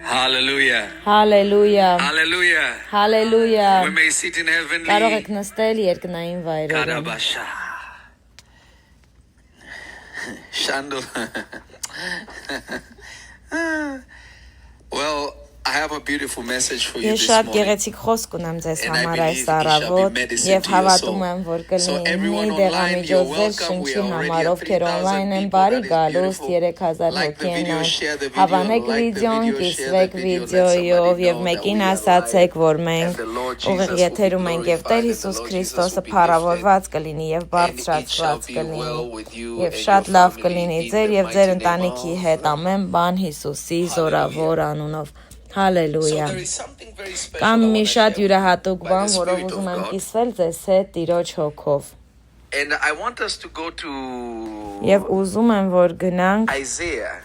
Hallelujah. Hallelujah. Hallelujah. Hallelujah. We may sit in heavenly. Կարող եք նստել երկնային վայրերում։ Karabasha. Shando. Well, I have a beautiful message for you Ես this շատ morning. գեղեցիկ խոսք ունեմ ձեզ And I համար believe այս it shall be առավոտ medicine եւ to your հավատում soul. եմ, որ So կլինի everyone մի online, you're դեղամիջոց ձեր welcome. We շնչի are already համար, at ովքեր 3,000 online են, people. բարի That is գալուստ beautiful. 3000 Like the հոգի են video, այն։ share the video, Հավանեք like the վիդեոն, video, share the կիսվեք video, let վիդեոյով somebody եւ know that մեկին we are ասացեք, alive որ and մենք the Lord ուղիղ Jesus will be եթերում ենք եւ Տեր glorified and the Հիսուս Lord Jesus Քրիստոսը will be lifted. փառավորված կլինի եւ And it shall բարձրացված be կլինի well with you եւ and շատ your լավ family կլինի in ձեր the եւ ձեր mighty name ընտանիքի of հետ the ամեն բան Հիսուսի Hallelujah. զորավոր անունով So Հալելույա there is something very special Կամ I մի want to շատ share յուրահատուկ by բան, the որով Spirit ուզում of եմ God. կիսվել ձեզ հետ Տիրոջ հոգով։ And I want us to go to Եվ ուզում եմ, որ գնանք Isaiah.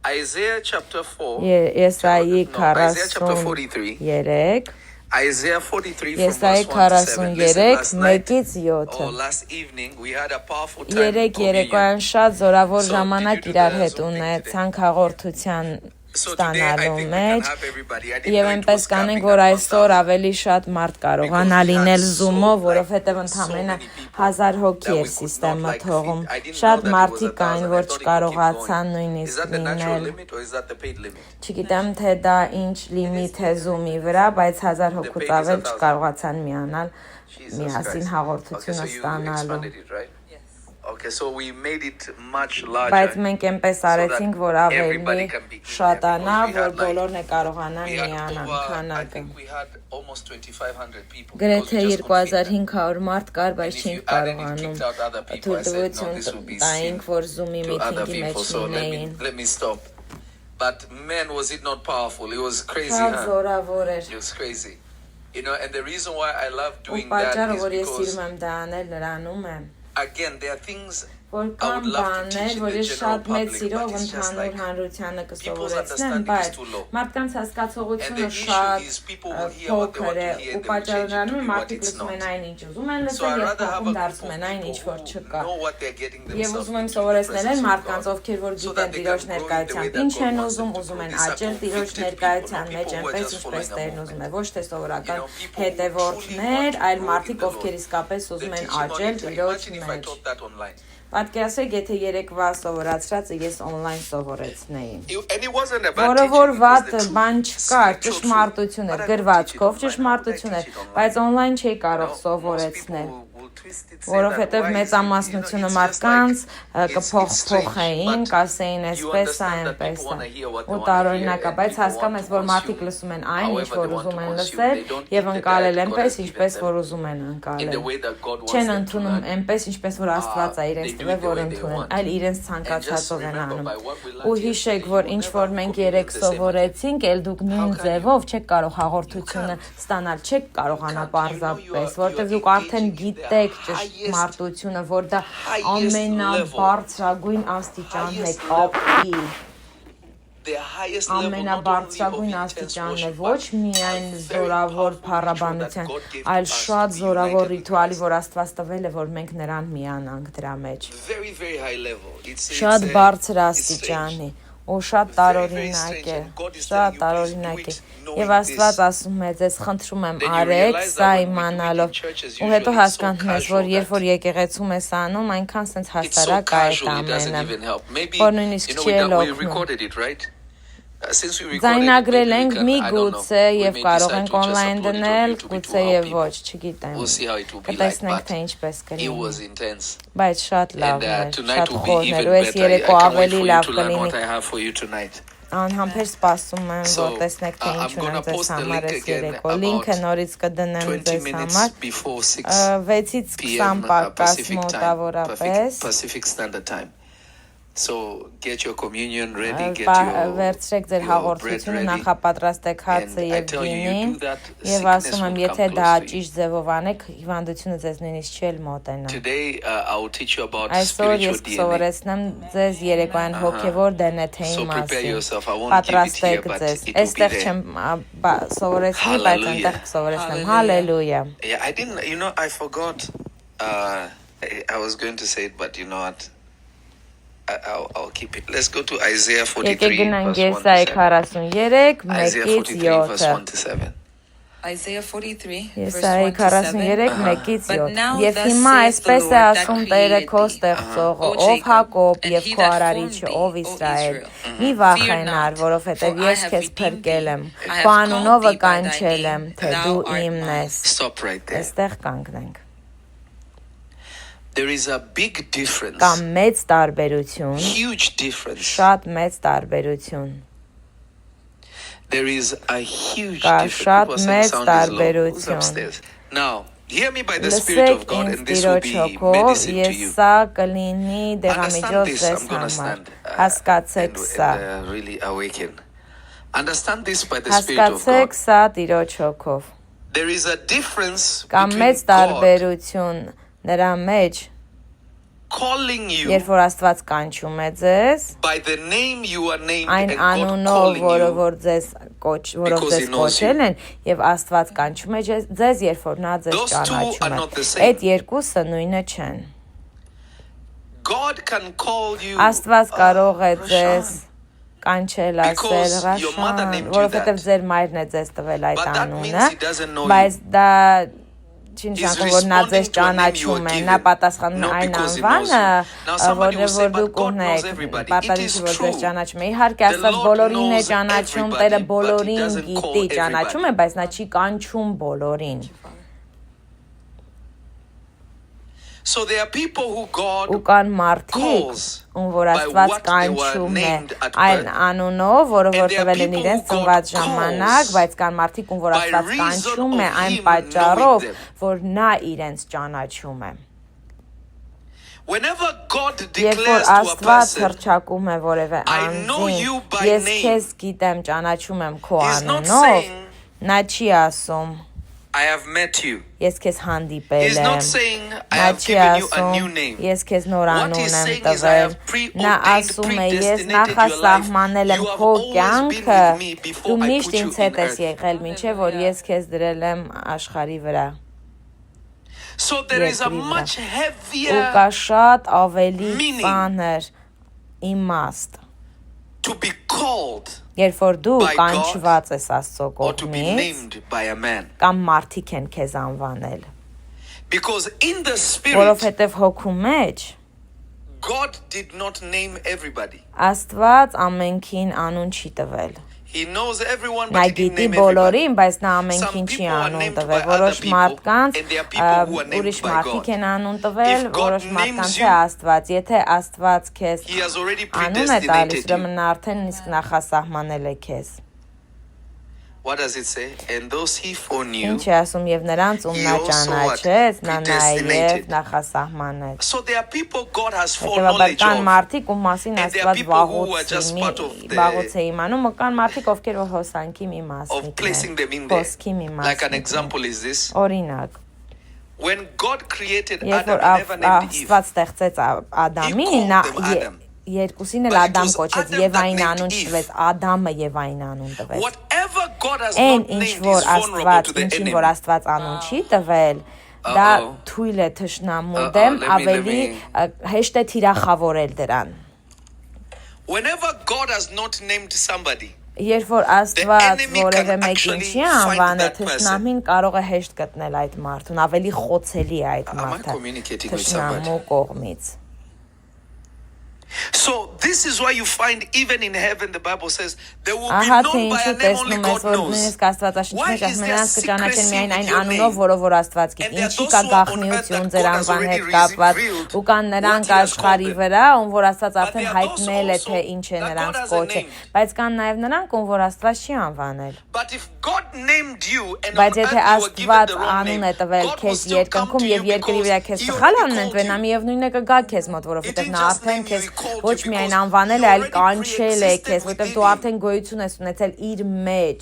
Isaiah chapter 4. Եսայի No, Isaiah chapter 43. 43 Isaiah 43 from Եսայի verse 1 to 7. Listen, 43 last night 1-ից 7 or last evening we had a powerful time of Երեք communion. երեկոյան շատ զորավոր So, ժամանակ did you do իրար the հետ Zoom thing ունեցանք հաղորդության So today I ստանալու think we can մեջ have everybody. I didn't Եվ know it այնպես was կանենք, capping որ at այսօր 1,000. ավելի շատ մարդ կարողանա լինել Zoom-ով, որովհետև ընդամենը 1000 հոգի էր սիստեմը թողում։ Շատ մարդիկ կային, որ չկարողացան նույնիսկ Is that the natural լինել։ limit or is that the paid limit? Չգիտեմ, թե դա ինչ լիմիտ է Zoom-ի վրա, բայց 1000 հոգուց ավել չկարողացան միանալ միասին հաղորդությունը you ստանալու։ expanded it, right? Okay, so we made it much larger. Բայց մենք այնպես արեցինք, որ everybody ավելի can be շատանա, because we որ had like- բոլորն է կարողանան We had միանալ over, I քանակը։ think we had almost 2,500 people. Գրեթե because we just couldn't fit them. 2500 մարդ կար, բայց And if չենք you added it, կարողանում kicked out other people. I said, no, թույլտվություն this will be տայինք, seen որ Zoom-ի to other միտինգի people. մեջ So լինեին։ let me stop. But man, was it not powerful? It was crazy, Շատ huh? զորավոր էր։ It was crazy. You know, and the reason why I love Ու doing that պատճառը, is որ ես because, սիրում եմ դա անել, նրանում է, again, there are things որ I կան would love to բաներ, teach in որ the ես general շատ մեծ public, սիրով but it's just ընդհանուր like հանրությանը people's կսովորեցնեմ, understanding is բայց too low. մարդկանց And հասկացողությունը the issue շատ is people will hear what they փոքր want է to hear ու and they will change it պատճառը to be what մարդիկ it's լսում են not. այն ինչ ուզում են So I լսել եւ rather have փոխում a դարձում group են of այն ինչ people որ who չկա։ know what they're getting Եվ themselves ուզում եմ into in the սովորեցնել presence այն of մարդկանց, God. ովքեր որ So գիտեն that they Տիրոջ can grow in the way ներկայությամբ that ինչ God են wants them ուզում, to ուզում grow. են These are աճել Տիրոջ convicted people, ներկայության not մեջ, people who are այնպես just ինչպես following a Տերն movement. ուզում է, ոչ թե սովորական people who հետևորդներ, truly want to այլ grow մարդիկ, in the ովքեր Lord. իսկապես The ուզում են teaching on աճել it, Տիրոջ imagine if I մեջ։ taught that online. Պատկերացրեք, եթե երեկվա սովորացրածը ես on-line սովորեցնեի։ And it wasn't a bad Որը teaching, որ it was վատ the truth. բան չկար, Scriptural ճշմարտություն truth. էր, But I could teach it գրվածքով online. How would I ճշմարտություն teach էր, it online? բայց on-line չէի կարող No, most սովորեցնել, people will twist it, say որովհետև that, why is it, մեծամասնությունը it's just մարդկանց like, it's կփոխեին, strange, կասեին but you այսպես է, understand that այնպես people է։ wanna hear what they Ու wanna տարօրինակ է, hear, բայց and people հասկանում want ես, to որ մարդիկ consume լսում են այն, ինչ however որ they want ուզում to են consume. լսել They don't եւ eat the ընկալել diet God այնպես, has given ինչպես them որ ուզում են in the ընկալել։ way that God wants Չեն them to ընդունում learn. այնպես, ինչպես որ Աստված է իրենց They do տվել, it the որ way they ընդունեն, want. այլ իրենց And just ցանկացածով են remember, անում։ by what we Ու learned հիշեք, yesterday, որ you ինչ will որ never մենք copy երեք it the same again. սովորեցինք, ել դուք նույն How can ձևով չեք կարող հաղորդությունը You can't. ստանալ, չեք կարողանա You can't. You know պարզապես, you are որտեղ դուք արդեն engaging in the գիտեք highest ճշմարտությունը, որ դա level, ամենաբարձրագույն աստիճանն է highest կապի, the highest level not only of ամենաբարձրագույն intense աստիճանն է, worship, ոչ but միայն a very զորավոր powerful ritual փառաբանության, that God gave այլ to us շատ to be զորավոր united with ռիտուալի, Christ. որ Աստված տվել է, որ մենք նրան միանանք դրա մեջ։ Very, very high level. Շատ բարձր it's աստիճանի strange. ու շատ Very, very տարօրինակ strange. է, And God is շատ telling you, please do տարօրինակ է։ it knowing Եվ Աստված this. ասում է, ձեզ խնդրում եմ, Then you արեք realize սա that when we do it իմանալով։ in churches, Ու հետո usually it's so հասկանում ես, որ casual երբ որ that եկեղեցում ես անում, այնքան սենց it's so հասարակ է այդ casual, it doesn't ամենը, even help. Maybe, որ նույնիսկ you know, չի էլ we օգնում։ recorded it, right? Since we recorded it, Ձայնագրել maybe we ենք can, մի I don't know, գուցե we եւ may կարող decide ենք to just on-line upload it on դնել, YouTube. It will գուցե help եւ people. ոչ, չգիտեմ։ We'll see how it will be like, Կտեսնենք but թե ինչպես it կլինի։ was intense. Բայց շատ լավ And էր, tonight շատ will be խորն even էր, ու այս better. I երեկո can't wait ավելի for you լավ to learn կլինի։ what I have for you tonight. Անհամբեր սպասում եմ, որ So, տեսնեք թե ինչ I'm ունեմ gonna ձեզ post the համար link այս again երեկո։ Լինքը about նորից կդնեմ 20 ձեզ minutes համար before 6 6-ից 20 p.m. պակաս Pacific time, մոտավորապես։ Pacific Standard Time. So get your communion ready, get Վերցրեք ձեր your bread հաղորդությունը, ready. նախապատրաստեք հացը And I եւ tell you, գինին you do that, եւ sickness ասում եմ, won't եթե come դա close to you. ճիշտ ձևով անեք, հիվանդությունը ձեզ նույնիսկ չի էլ մոտենա։ Today I will teach you about Այսօր spiritual ես DNA. կսովորեցնեմ ձեզ երեկոյան հոգևոր DNT-ի So prepare մասին։ yourself. I won't give it here, Պատրաստեք but ձեզ։ it will be Այստեղ there. չեմ սովորեցնի, բայց Hallelujah. այնտեղ կսովորեցնեմ։ Հալելույա։ Yeah, I didn't, you know, I forgot. I was going to say it, but you know what? I'll keep it. Let's go to Isaiah Եկեք 43, գնանք verse 1 Եսայի to 7. 43, Isaiah 1-ից 43, verse 7-ը։ 1 to 7. Isaiah 43, verse Եսայի 1 to 7. 43, 1-ից But 7։ now Եվ thus հիմա says the այսպես Lord է that ասում Տերը քո created thee, ստեղծողը, O ով Jacob, Հակոբ and եւ he քո that արարիչը, formed ով thee, O Իսրայել։ Israel. Մի Fear վախենար, not, որովհետեւ for I ես have քեզ redeemed փրկել thee. եմ, I քո have called անունով thee by thy կանչել եմ, name, թե thou դու art իմն mine. ես։ Stop right there. Այստեղ կանգնենք։ There is a big difference, Կա մեծ տարբերություն, huge difference. շատ մեծ տարբերություն։ There is a huge Կա difference. շատ People are saying մեծ sound is low. Who's տարբերություն։ upstairs? Now, hear me by the Spirit Լսեք of God, ինձ and this will Տիրոջ be հոգով, medicine to ես you. սա կլինի դեղամիջոց Understand this. ձեզ I'm going to համար։ stand Հասկացեք սա։ really awaken. Understand this by the Spirit of Հասկացեք God. սա Տիրոջ հոգով։ There is a difference Կա between մեծ God տարբերություն նրա մեջ, calling you երբ որ Աստված կանչում է ձեզ, by the name you are named այն and God անունով, calling որը you որ ձեզ because he knows կոչել են, եւ Աստված կանչում է ձեզ, երբ որ նա ձեզ Those two are ճանաչում է։ not the same. Այդ երկուսը նույնը չեն։ God can call you Աստված կարող է Rashan. ձեզ կանչել ասել Because your mother Ռաշան, named you որովհետև that. ձեր մայրն է ձեզ տվել այդ But that անունը, means he doesn't know բայց you. դա չի He's նշանակում, որ նա ձեզ responding to a name you ճանաչում were է, նա given, պատասխանում է not այն because he knows անվանը, you. Now somebody will say, որ դուք but God knows ունեք, everybody. It պատասխանում is որ ձեզ true. ճանաչում է։ Իհարկե The Աստված Lord բոլորին է knows ճանաչում, everybody, Տերը but he բոլորին doesn't call գիտի, ճանաչում է, everybody. բայց նա չի կանչում բոլորին։ So there are people who Ու God կան մարդիկ, calls ում որ by Աստված what they were կանչում է named at այն birth. անունով, որը And որ there are տվել են people իրենց who God ծնված ժամանակ, calls բայց կան մարդիկ, ում որ by Աստված reason կանչում է of այն him պատճառով, knowing them. որ նա իրենց ճանաչում է։ Whenever God Երբ որ declares to a Աստված person, հռչակում է որևէ I know you անձին, by ես name. քեզ գիտեմ, ճանաչում եմ քո He's not անունով, saying, նա չի ասում, I have met you. ես քեզ հանդիպել He's not եմ։ saying, I Նա have չի given you a ասում, new name. ես քեզ նոր What անուն he's եմ saying is, I տվել։ have Նա preordained, ասում է, ես predestinated your life. նախասահմանել եմ You have քո always been կյանքը, with me before դու I միշտ put you ինձ հետ in ես earth. եղել, մինչև որ ես քեզ դրել եմ աշխարհի վրա։ So there is a Երկրի վրա։ much Ու heavier կա շատ ավելի meaning ծանր իմաստ, to be called երբ որ դու by God կանչված ես Աստծո or to be կողմից, named by a man. կամ մարդիկ են քեզ անվանել, Because in the spirit, որովհետև հոգու մեջ God did not name everybody. Աստված ամենքին անուն չի տվել։ He knows everyone, Նա but he didn't գիտի name everybody. բոլորին, բայց նա Some ամենքին չի people are անուն named տվել։ by other Որոշ people, մարդկանց and there are people who are named ուրիշ by մարդիկ God. են անուն տվել, If God որոշ մարդկանց names է you, Աստված։ Եթե Աստված քեզ He has already անուն է տալիս, predestinated you. ուրեմն նա արդեն իսկ նախասահմանել է քեզ։ What does it say? And those he foreknew. Ինչ է ասում, եւ նրանց ում He նա also ճանաչեց, նա predestinated. նաեւ նախասահմանեց։ So there are people God has Հետևաբար foreknowledge կան of. մարդիկ, ում մասին And there are Աստված people who are just part of the- վաղուց է իմանում, ու կան մարդիկ, ովքեր որ հոսանքի մի Of placing մասնիկն them in են, there. հոսքի մի Like an մասնիկն են։ example is this. Օրինակ, When God created երբ Adam, որ he never named Eve. Աստված ստեղծեց Ադամին, He նա called them Adam. երկուսին էլ But it Ադամ was կոչեց, Adam եւ that այն named անուն Eve. տվեց, Ադամը եւ այն անուն տվեց։ Whatever God has Այն not ինչ named որ is vulnerable Աստված, to the ինչին enemy. որ Աստված անուն չի տվել, դա թույլ է թշնամու դեմ ավելի հեշտ է թիրախավորել դրան։ Whenever God has not named somebody, Երբ որ Աստված enemy որևէ can մեկին actually չի find անվանել, that person. թշնամին կարող է հեշտ գտնել այդ մարդուն, ավելի խոցելի է այդ Am I մարդը communicating with somebody? թշնամու կողմից։ So this is why you find even in heaven the Bible says there will be Ահա թե known by ինչու a name only տեսնում ես, God որ knows. նույնիսկ Աստվածաշնչում Why է is there նրանց կճանաչեն secrecy միայն այն with your անունով, name? որով որ Աստված գիտի, And there are ինչի those կա who are on earth գաղտնիություն that ձեր God has անվան հետ already կապված, revealed ու կան նրանք what he has called աշխարհի them. վրա, ում որ Աստված But արդեն there are those հայտնել է, also թե ինչ է that նրանց God hasn't կոչը, named. բայց կան նաև նրանք, ում որ Աստված չի անվանել։ But if God named you and on Բայց earth եթե you were given Աստված the wrong անուն name, է տվել God will քեզ still come երկնքում to եւ you երկրի վրա because քեզ he սխալ already անուն called ընտրել, նա you. միևնույնն է կգա քեզ մոտ, He որովհետեւ didn't նա just արդեն name you, քեզ he called ոչ you միայն because անվանել you է, այլ already կանչել է քեզ, pre-existed որովհետեւ within դու him. արդեն գոյություն ես ունեցել իր մեջ։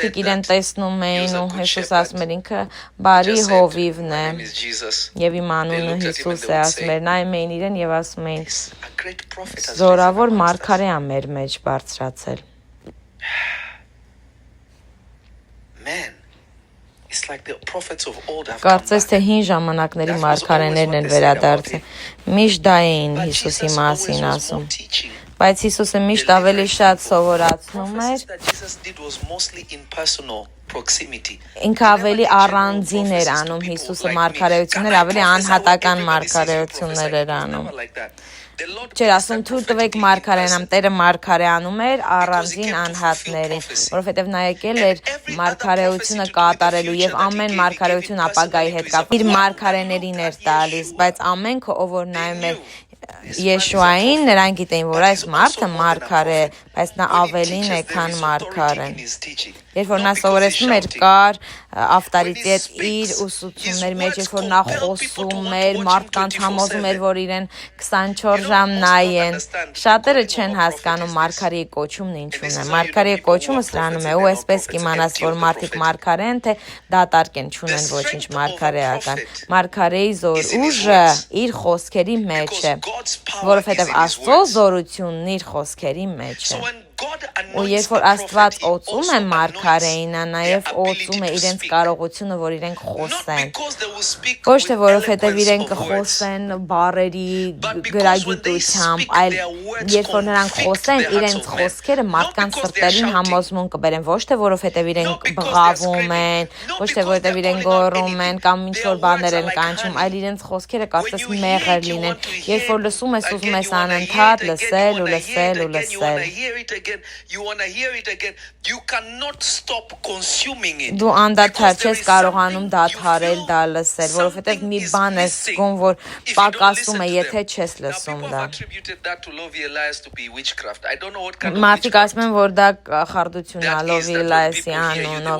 մարդիկ իրեն տեսնում էին ու Հիսուս ասում էր ինքը բարի said, հովիվն է, "My name is Jesus." եւ իմ անունը looked at him and Հիսուս they է, would ասում say, էր, նայում էին իրեն եւ ասում էին, "He's a great prophet has risen զորավոր amongst us." մարգարե է մեր մեջ բարձրացել։ Man, it's like the prophets of old have come Կարծես թե back. հին ժամանակների մարգարեներն են վերադարձել։ Միշտ դա էին But Հիսուսի Jesus մասին always was ասում, more teaching. բայց Հիսուսը միշտ ավելի շատ սովորացնում էր, Prophecies that Jesus did was mostly in personal proximity. ինքը ավելի առանձին էր անում Հիսուսը մարգարեություններ, ավելի անհատական մարգարեություններ էր անում։ Չէր ասում թույլ տվեք մարգարենամ, Տերը մարգարե անում էր առանձին անհատներին, որովհետև նա եկել էր մարգարեությունը կատարելու եւ ամեն մարգարեություն ապագայի հետ կապ իր մարգարեներին էր տալիս, բայց ամենքը ով որ նայում էր Եշուային, նրանք գիտեին, որ այս մարդը մարգարե է, բայց նա ավելին է, քան մարգարեն։ Երբ որ նա սովորեցնում էր, կար ավտորիտետ իր ուսուցումների մեջ, երբ որ նա խոսում էր, մարդկանց համոզում էր, որ իրեն 24 ժամ նայեն։ Շատերը չեն հասկանում մարգարեի կոչումն ինչու՞ն է։ Մարգարեի կոչումը սրանում է, ու այսպես կիմանաս, որ մարդիկ մարգարե են, թե դատարկ են, չունեն ոչինչ մարգարեական։ Մարգարեի զոր ուժը իր խոսքերի մեջ է, որովհետև Աստծո զորությունն իր խոսքերի մեջ է։ Ու երբ որ Աստված օծում է մարգարեին, նա նաև օծում է իրենց կարողությունը, որ իրենք խոսեն։ Ոչ թե որովհետև իրենք խոսեն բառերի գրագիտությամբ, այլ երբ որ նրանք խոսեն, իրենց խոսքերը մարդկանց սրտերին համոզմուն կբերեն, ոչ թե որովհետև իրենք բղավում են, ոչ թե որովհետև իրենք գոռում են կամ ինչ-որ բաներ են կանչում, այլ իրենց խոսքերը կարծես մեղր լինեն։ Երբ որ լսում ես, ուզում ես անընդհատ լսել ու լսել ու լսել։ You want to hear it again. You cannot stop consuming it. Դու անդադար չես կարողանում դադարել դա լսել, որովհետև մի բան ես զգում, որ պակասում է, եթե չես լսում դա։ Մարդիկ ասում են, որ դա խարդություն է, Լովի Էլիասի անունով,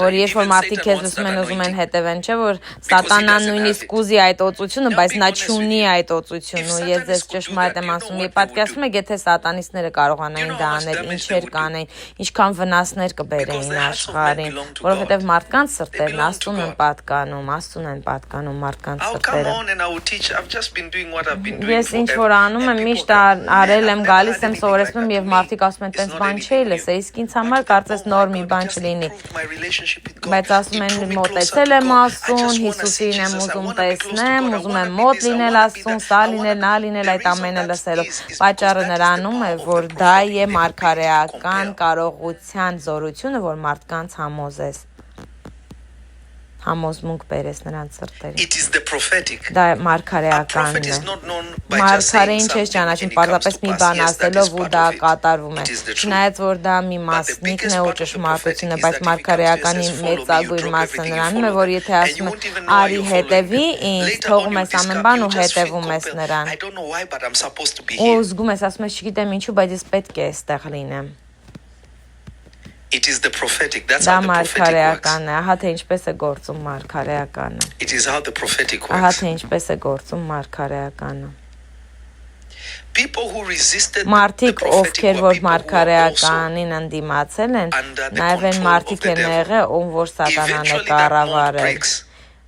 որ երբ որ մարդիկ քեզ լսում են, ուզում են հետևեն, չէ՞ որ Սատանան նույնիսկ ուզի այդ օծությունը, բայց նա չունի այդ օծությունը, ու ես ձեզ ճշմարիտ եմ ասում, եւ պատկերացնում եք, եթե սատանիստները կարողանային դա անել, ինչեր կանեին, ինչքան վնասներ կբերեին աշխարհին, որովհետև մարդկանց սրտերն Աստծուն են պատկանում, Աստծուն են պատկանում մարդկանց սրտերը։ Ես ինչ որ անում եմ, միշտ արել եմ, գալիս եմ, սովորեցնում եմ եւ մարդիկ ասում են, տենց բան չէի լսել, իսկ ինձ համար կարծես նոր մի բան չլինի։ Բայց ասում են, մոտեցել եմ Աստծուն, Հիսուսին եմ ուզում տեսնեմ, ուզում եմ մոտ լինել Աստծուն, սա լինել, նա լինել, այդ ամենը լսելով։ Պատճառը նրանում է, որ դա է մարգարեական կարողության զորությունը, որ մարդկանց համոզես, համոզմունք բերես նրանց սրտերին։ Դա մարգարեականն է։ Մարգարեին չես ճանաչում պարզապես մի բան ասելով ու դա կատարվում է։ Չնայած որ դա մի մասնիկն է ու ճշմարտությունը, բայց մարգարեականի մեծագույն մասը նրանում է, որ եթե ասում է արի հետևի ինձ, թողում ես ամեն բան ու հետևում ես նրան։ Ու զգում ես, ասում ես չգիտեմ ինչու, բայց ես պետք է այստեղ լինեմ։ It is the prophetic. That's Դա how the prophetic works. մարգարեական է, ահա թե ինչպես է գործում մարգարեականը։ It is how the prophetic Ահա works. թե ինչպես է գործում մարգարեականը։ People who resisted the Մարդիկ, prophetic ովքեր were որ people who were also մարգարեականին ընդդիմացել են, նաև են մարդիկ են եղել, ում որ սատանան է eventually that mold կառավարել։ breaks.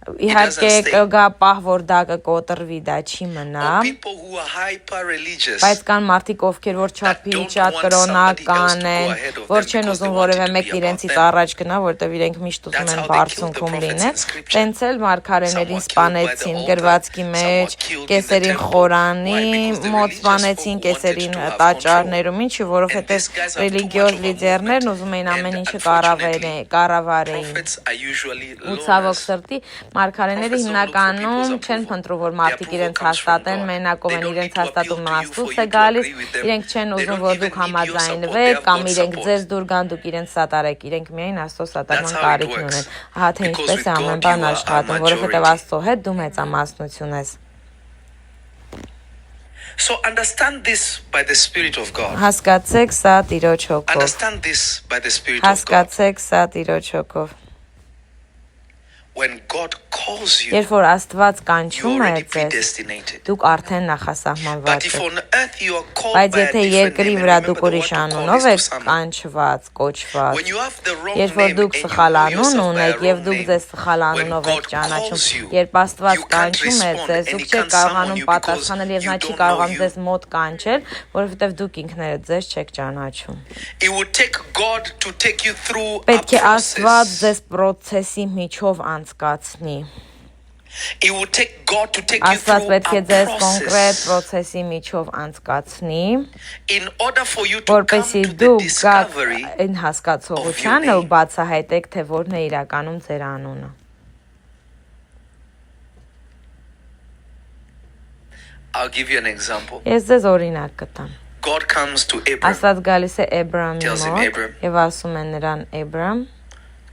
Իհարկե կգա պահ, որ դա կկոտրվի, դա չի մնա, Or people who are hyper religious. բայց կան մարդիկ, ովքեր որ չափի շատ կրոնական են, որ չեն ուզում որևէ մեկն իրենցից առաջ գնա, որտեղ իրենք միշտ ուզում են բարձունքում լինել, տենց էլ մարգարեներին սպանեցին գրվածքի մեջ, կեսերին խորանի մոտ սպանեցին, կեսերին տաճարներում, ինչի, որովհետև ռելիգիոզ լիդերներն ուզում էին ամեն ինչը կառավարեին։ Prophets are usually Ու ցավոք սրտի մարգարեները հիմնականում չեն փնտրում, որ մարդիկ իրենց հաստատեն, մենակով են իրենց հաստատում Աստծուց է գալիս, իրենք չեն ուզում, որ դուք համաձայնվեք կամ իրենք ձեզ դուր գան, դուք իրենց սատարեք, իրենք միայն Աստծո սատարման կարիքն ունեն։ Ահա թե ինչպես է ամեն բան աշխատում, որովհետև Աստծո հետ դու մեծամասնություն ես։ So understand this by the Spirit of God. Հասկացեք սա Տիրոջ հոգով։ Understand this by the Spirit of God. Հասկացեք սա Տիրոջ հոգով։ when God calls you, Երբ որ Աստված you're կանչում է already ձեզ, predestinated. դուք արդեն But նախասահմանված if եք։ on earth you are called Բայց by a եթե different երկրի name, վրա and դուք remember the ուրիշ word to call անունով is to եք summon. կանչված, կոչված, When you have the wrong երբ որ name դուք and you սխալ know անուն yourself by a ունեք եւ wrong դուք name, ձեզ սխալ when անունով եք God ճանաչում, calls you, երբ Աստված you can't կանչում է respond ձեզ, and դուք he չեք can't summon կարողանում you because պատասխանել եւ you նա չի don't know կարողանում you. ձեզ մոտ կանչել, որովհետեւ դուք ինքներդ ձեզ չեք ճանաչում։ It would take God to take you through a Պետք է Աստված process. ձեզ process-ի միջով անցկացնի։ It would take God to take you Աստված through պետք է a ձեզ կոնկրետ process process-ի միջով անցկացնի, in order for you to come որպեսզի to the դուք գաք discovery. այն հասկացողությանը ու բացահայտեք, թե որն է իրականում ձեր անունը։ I'll give you an example. Ես ձեզ օրինակ կտամ։ God comes to Abram, Աստված գալիս է Էբրամի Tells him, մոտ Abram, եւ ասում է նրան Էբրամ,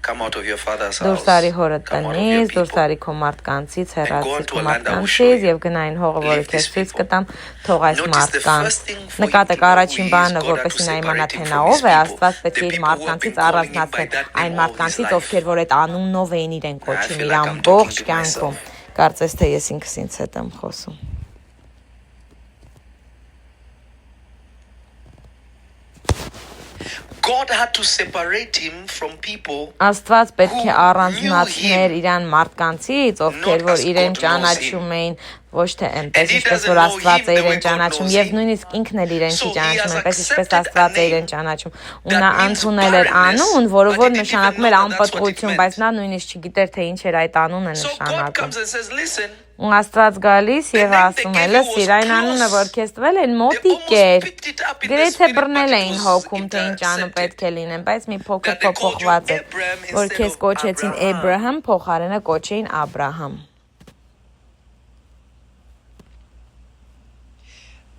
come out of your father's դուրս house, արի հորդ come out of your տնից, դուրս people. արի քո մարդկանցից, go հեռացի into քո a land I will show մարդկանցից you. եւ գնային հողը, որը Leave քեզ these ցույց people. կտամ, թող այս Notice the մարդկանց։ first thing for him Նկատեք to know առաջին who he is, բանը, God had որպեսզի to նա իմանա separate թե him նա from his ով է, people, Աստված պետք the է իր people who have մարդկանցից been calling him by առանձնացնել that name այն all his մարդկանցից, life. ովքեր որ այդ անունով էին իրեն I կոչում feel իր like I'm ամբողջ talking to կյանքում։ myself. Կարծես թե ես ինքս ինձ հետ եմ խոսում։ God had to separate him from people Աստված պետք է who առանձնացներ knew him, իրան մարդկանցից, ովքեր not որ as իրեն God knows ճանաչում էին, ոչ թե And այնպես, he ինչպես doesn't որ know Աստված him է the way իրեն God ճանաչում, knows եւ him. նույնիսկ ինքն էլ իրեն So չի he ճանաչում, has այնպես ինչպես accepted a Աստված է իրեն name ճանաչում։ Ու that նա means ընդունել էր barrenness, անուն, որը but որ he didn't նշանակում even էր know that that's what it անպտղություն, բայց meant. նա նույնիսկ չգիտեր թե ինչ էր այդ անունը So God նշանակում։ comes and says, listen, Ու Աստված գալիս the եւ name they ասում է. gave you was Լսիր, այն անունը որ close. քեզ տվել են They մոտիկ almost էր։ picked it up in the Գրեթե spirit, but բռնել it էին was հոգում, թե ինչ անուն intercepted. պետք է լինեն, բայց մի փոքր That they called you փոփոխված էր, Abram որ instead քեզ of կոչեցին Abraham. Էբրահամ, փոխարենը կոչեին Աբրահամ։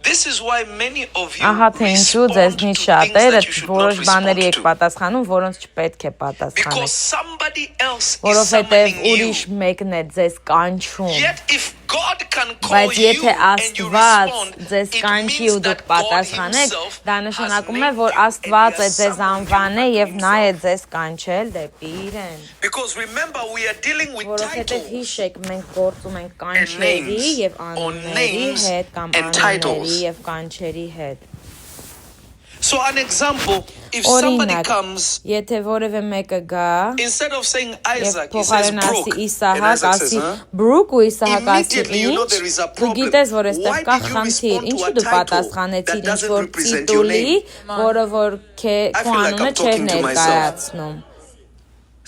This is why many of you Ահա թե ինչու respond ձեզնից to շատերը things that you should որոշ not բաների respond եք to. պատասխանում, որոնց չպետք է Because պատասխանեք, somebody else is որովհետև summoning ուրիշ you. մեկն է ձեզ կանչում։ Yet if God can call Բայց you եթե and you Աստված respond, ձեզ it կանչի means ու դուք that God պատասխանեք, himself դա has նշանակում է, named որ you and Աստված he է has ձեզ summoned you անվանել unto եւ նա է himself. ձեզ կանչել դեպի իրեն։ Because remember, we are dealing with Որովհետեւ titles հիշեք, մենք գործում ենք and կանչերի names, եւ or անունների names հետ կամ and անունների titles. եւ կանչերի հետ։ So an example, if somebody Օրինակ, comes, եթե որևէ մեկը գա instead of saying եւ Isaac, he says փոխարեն ասի Brooke. And Իսահակ, Isaac says, ասի huh? Բրուկ ու Իսահակ ասի Immediately you know ինչ, there is a դու problem. գիտես, որ այստեղ Why կա did you խնդիր, respond to ինչու a դու title պատասխանեցիր that ինչ doesn't որ represent your տիտուլի, name? որը որ քո I feel like անունը I'm չէր talking to myself. ներկայացնում։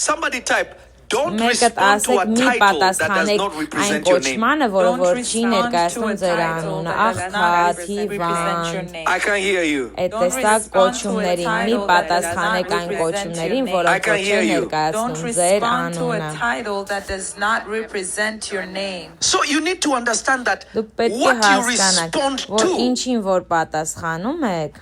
Somebody type, don't Մեկդ respond to ասեք a մի title that does պատասխանեք not այն represent your name. կոչմանը, որը Don't որ չի respond to ներկայացնում a ձեր title անունը, that does not աղքատ, represent your հիվանդ, name. I can't hear you. այդ Don't տեսակ respond to a կոչումներին մի title that does պատասխանեք not այն represent կոչումներին, your որոնք I can որ hear չի you. Don't ներկայացնում ձեր respond to a անունը։ title that does not represent your name. So you need to understand that Դուք պետք է what you հասկանաք, respond որ to ինչին որ պատասխանում եք,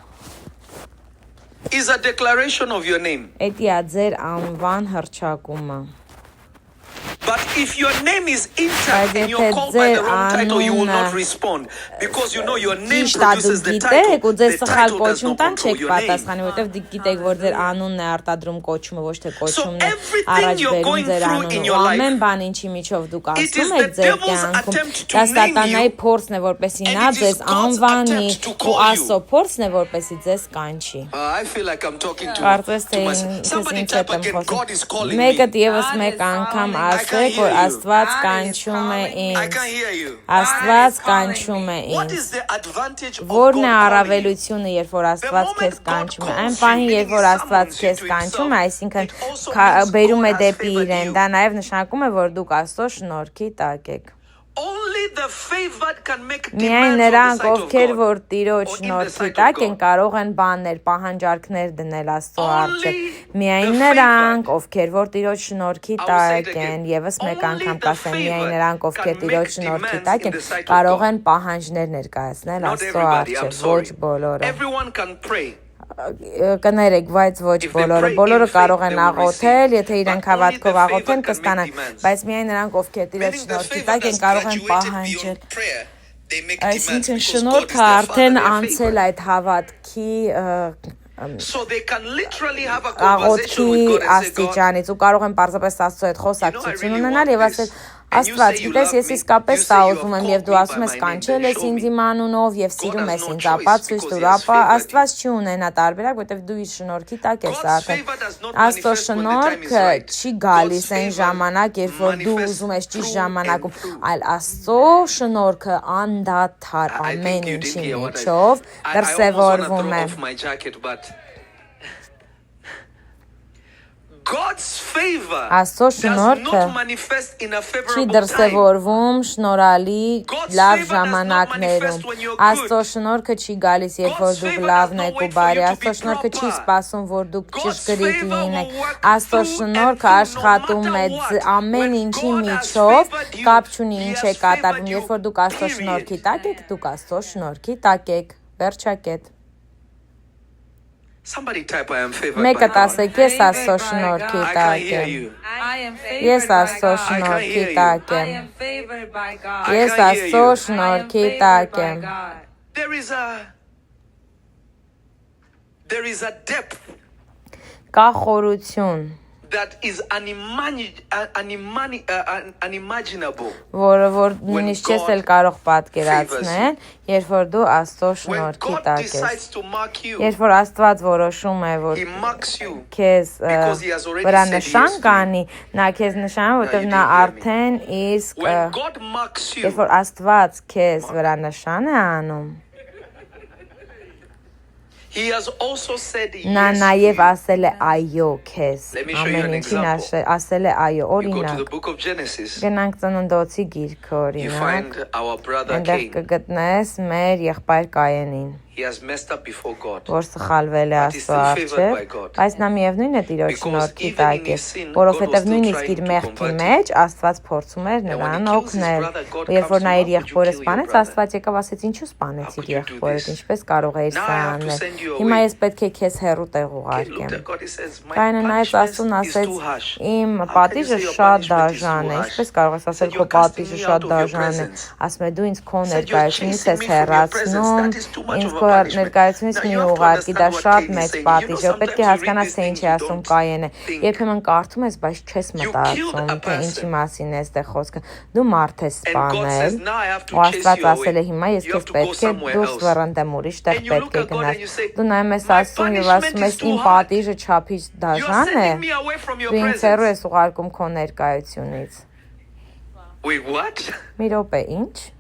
is a declaration of your name. էդի է ձեր անվան հռչակումը։ But if your name is Բայց intact and you're եթե called by the ձեր wrong title, you will not անունը respond. Because you know your name ճիշտ է դուք produces the գիտեք title. ու ձեզ The սխալ title does կոչում not տան control չեք your name. պատասխանի, որովհետև դուք գիտեք, որ ձեր անունն է արտադրում կոչումը, ոչ թե կոչումն է everything առաջ you're բերում going ձեր through in անունը։ your Ու life, ամեն բան ինչի միջով դուք it is անցնում the եք ձեր devil's կյանքում, attempt to դա name սատանայի you, փորձն է, որպեսզի and նա it is ձեզ God's անվանի attempt to ու call you. Աստծո փորձն է, որպեսզի ձեզ կանչի։ I feel like I'm talking Կարծես թե to myself. ինքս Somebody ինձ type հետ եմ again, God is խոսում։ calling me. Մեկը եւս God մեկ is անգամ calling. I ասեք, can't որ hear you. Աստված God is կանչում է calling. I ինձ։ can't hear you. Աստված calling կանչում է What ինձ։ is the advantage of Որն է God calling you? առավելությունը, երբ որ Աստված moment քեզ God կանչում է։ calls Այն you, պահին, meaning երբ որ he Աստված summons you քեզ to կանչում է, himself, այսինքն it also means բերում է God has դեպի favored իրեն, you. դա նաև նշանակում է, որ դուք Աստծո շնորհքի տակ եք։ Only the favored can make Միայն demands on նրանք, the sight of ովքեր God. որ Տիրոջ or in the շնորհքի sight of տակ God. են, կարող են բաներ, պահանջարկներ դնել Աստծո առջև։ Only Միայն the նրանք, favored. ովքեր որ Տիրոջ շնորհքի I will say it տակ again. են, եւս մեկ Only անգամ the կասեմ, միայն favored նրանք, ովքեր can Տիրոջ make շնորհքի demands տակ in են, the sight of կարող God. են պահանջներ ներկայացնել Not Աստծո everybody, I'm առջև, sorry. ոչ բոլորը։ Everyone can pray. Կներեք, բայց ոչ If they բոլորը, pray բոլորը in faith, կարող են they will աղոթել, receive. եթե իրենք But only հավատքով the աղոթեն, favored can կստանան, make demands. բայց միայն նրանք, ովքեր Տիրոջ Meaning the շնորհքի favored տակ են, has կարող են graduated պահանջել։ beyond prayer. They make demands Այսինքն because God is շնորհքը their արդեն Father, they are անցել favored. այդ հավատքի So they can literally have a conversation աղոթքի with God and say, God, աստիճանից ու կարող են պարզապես Աստծո հետ խոսակցություն ունենալ եւ ասել And you Աստված, say you գիտես, love ես me, իսկապես you սա say you ուզում have եմ եւ called դու me ասում by ես my կանչել name, ես then ինձ show իմ me. անունով եւ God սիրում has ես no ինձ, choice ապա ցույց because տուր, he has ապա favored Աստված չի ունենա տարբերակ, որովհետեւ դու իր շնորհքի տակ ես God's արդեն։ favor does not Աստծո manifest when the time is շնորհքը right. չի գալիս God's այն favor ժամանակ, երբ որ դու manifests ուզում ես ճիշտ through ժամանակում, and through. այլ Աստծո շնորհքը անդադար I ամեն think you ինչի didn't hear what միջով I almost want to դրսևորվում throw է։ off my jacket, but God's favor Աստծո does շնորհքը not manifest in a չի favorable time. դրսևորվում շնորհալի God's լավ favor does not ժամանակներում։ manifest when you're good. Աստծո շնորհքը չի գալիս, երբ որ God's դուք favor լավն does not եք ու wait for բարի։ you to Աստծո be շնորհքը չի proper. սպասում, որ դուք God's ճշգրիտ favor լինեք։ will work Աստծո through and շնորհքը through, no աշխատում է matter what. ամեն When ինչի God has միջով, favored you, կապ չունի He ինչ has է կատարվում, favored երբ որ դուք Աստծո you, շնորհքի period. տակ եք, դուք Աստծո շնորհքի տակ եք։ Վերջակետ։ Somebody type I am favored Մեկը by God. տասեք, ես Աստծո շնորհքի I can't տակ hear եմ։ you. I am Ես favored by Աստծո God. շնորհքի hear you. տակ I եմ։ am favored by God. I Ես can't hear Աստծո you. I am շնորհքի favored տակ by եմ։ God. There is a depth Կա խորություն, that is unimaginable. որը որ նույնիսկ չես էլ կարող պատկերացնել, երբ որ դու Աստծո When շնորհքի God տակ ես։ decides to mark you, Երբ որ Աստված որոշում է, որ He marks you քեզ because He has already վրա said նշան yes to you. կանի, նա քեզ նշան, որովհետև you նա didn't hear me. արդեն իսկ When God marks երբ you, որ Աստված քեզ վրա նշան է անում, He has also said նա yes to նաև you. ասել է այո քեզ։ Let me show you an Ամեն ինչին example. ասել է այո, You go to the օրինակ։ book of Genesis, Գնանք ծննդոցի գիրքը, you օրինակ։ find our brother Այնտեղ Cain. կգտնես մեր եղբայր Կայենին, He has messed up before God. որ սխալվել է But he's Աստծո still favored by առջև, God. բայց նա միևնույն է Տիրոջ Because շնորհքի even տակ in է, his sin, God was որովհետև still նույնիսկ trying իր to մեղքի convert him. մեջ Աստված փորձում էր And when նրան he kills his օգնել։ brother, God Ու երբ որ comes նա to իր him, "How could եղբորը you kill your սպանեց, brother? Աստված եկավ ասեց ինչու սպանեցիր How could you do եղբորդ, this? ինչպես կարող էիր Now սա I have to անել։ send you Հիմա away." ես պետք է քեզ հեռու տեղ Cain looked ուղարկեմ։ at God, he says, "My Կայենը նայեց Աստծուն, punishment is ասեց too harsh." իմ How can you պատիժը say your շատ punishment is դաժան too է։ harsh? Ինչպես կարող ես ասել Said, քո "You're casting պատիժը me շատ out of your դաժան է։ presence." Ասում է դու ինձ քո Said, "You're ներկայությունից chasing ես me from your presence. հեռացնում, That is too much ինձ of a քո punishment." ներկայությունից Now մի you have to ուղարկի, դա understand what շատ Cain is մեծ saying. պատիժ է։ Պետք է Sometimes you read հասկանաս these թե ինչ things, է you ասում don't Կայենը։ think. Երբեմն կարդում ես, բայց չես You killed մտածում, a թե ինչի person. մասին է այստեղ խոսքը։ Դու մարդ ես And God սպանել։ says, "Now I have to Ու chase Աստված you ասել է away. հիմա ես You քեզ have to go պետք է somewhere դուրս else." վռնդեմ, ուրիշ տեղ And you պետք look է at God գնաս։ and you say, Դու նայում ես "My Աստծուն եւ punishment ասում is ես too իմ hard. պատիժը չափից You are դաժան է։ sending me away from your Դու ինձ հեռու presence." ես ուղարկում քո ներկայությունից։ Wait, what? Մի րոպե, ինչ։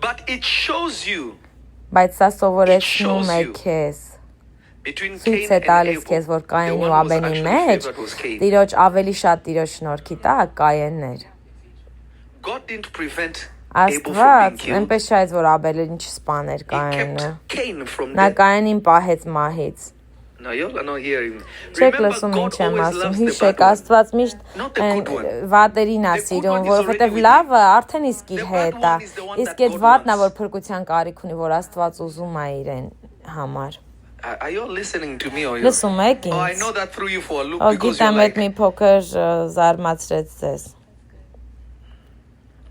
But it shows you Բայց սա It սովորեցնում shows է you. քեզ։ between Ցույց Cain է and տալիս Abel. քեզ, որ The Կայենի one ու who was Աբելի actually մեջ favored was Cain. Տիրոջ ավելի շատ Տիրոջ շնորհքի տակ Կայենն էր։ God didn't prevent Abel from being Աստված killed. այնպես չէ, որ Աբելին չսպաներ He Կայենը։ kept Cain from Նա death. Կայենին պահեց մահից։ Now y'all are not hearing. Չեք Remember, լսում God ինչ եմ always ասում։ loves the Հիշեք, bad one. Աստված միշտ Not the good one. վատերին է The good սիրում, one is որովհետև already with լավը արդեն իսկ իր The bad հետ է։ one is the one Իսկ that այդ God վատն է, wants. որ փրկության կարիք ունի, որ Աստված ուզում է իրեն համար։ Are you all listening to me or you? Լսում եք Oh, I ինձ։ know that threw you for a loop Ո because you're գիտեմ, այդ like, մի փոքր զարմացրեց ձեզ։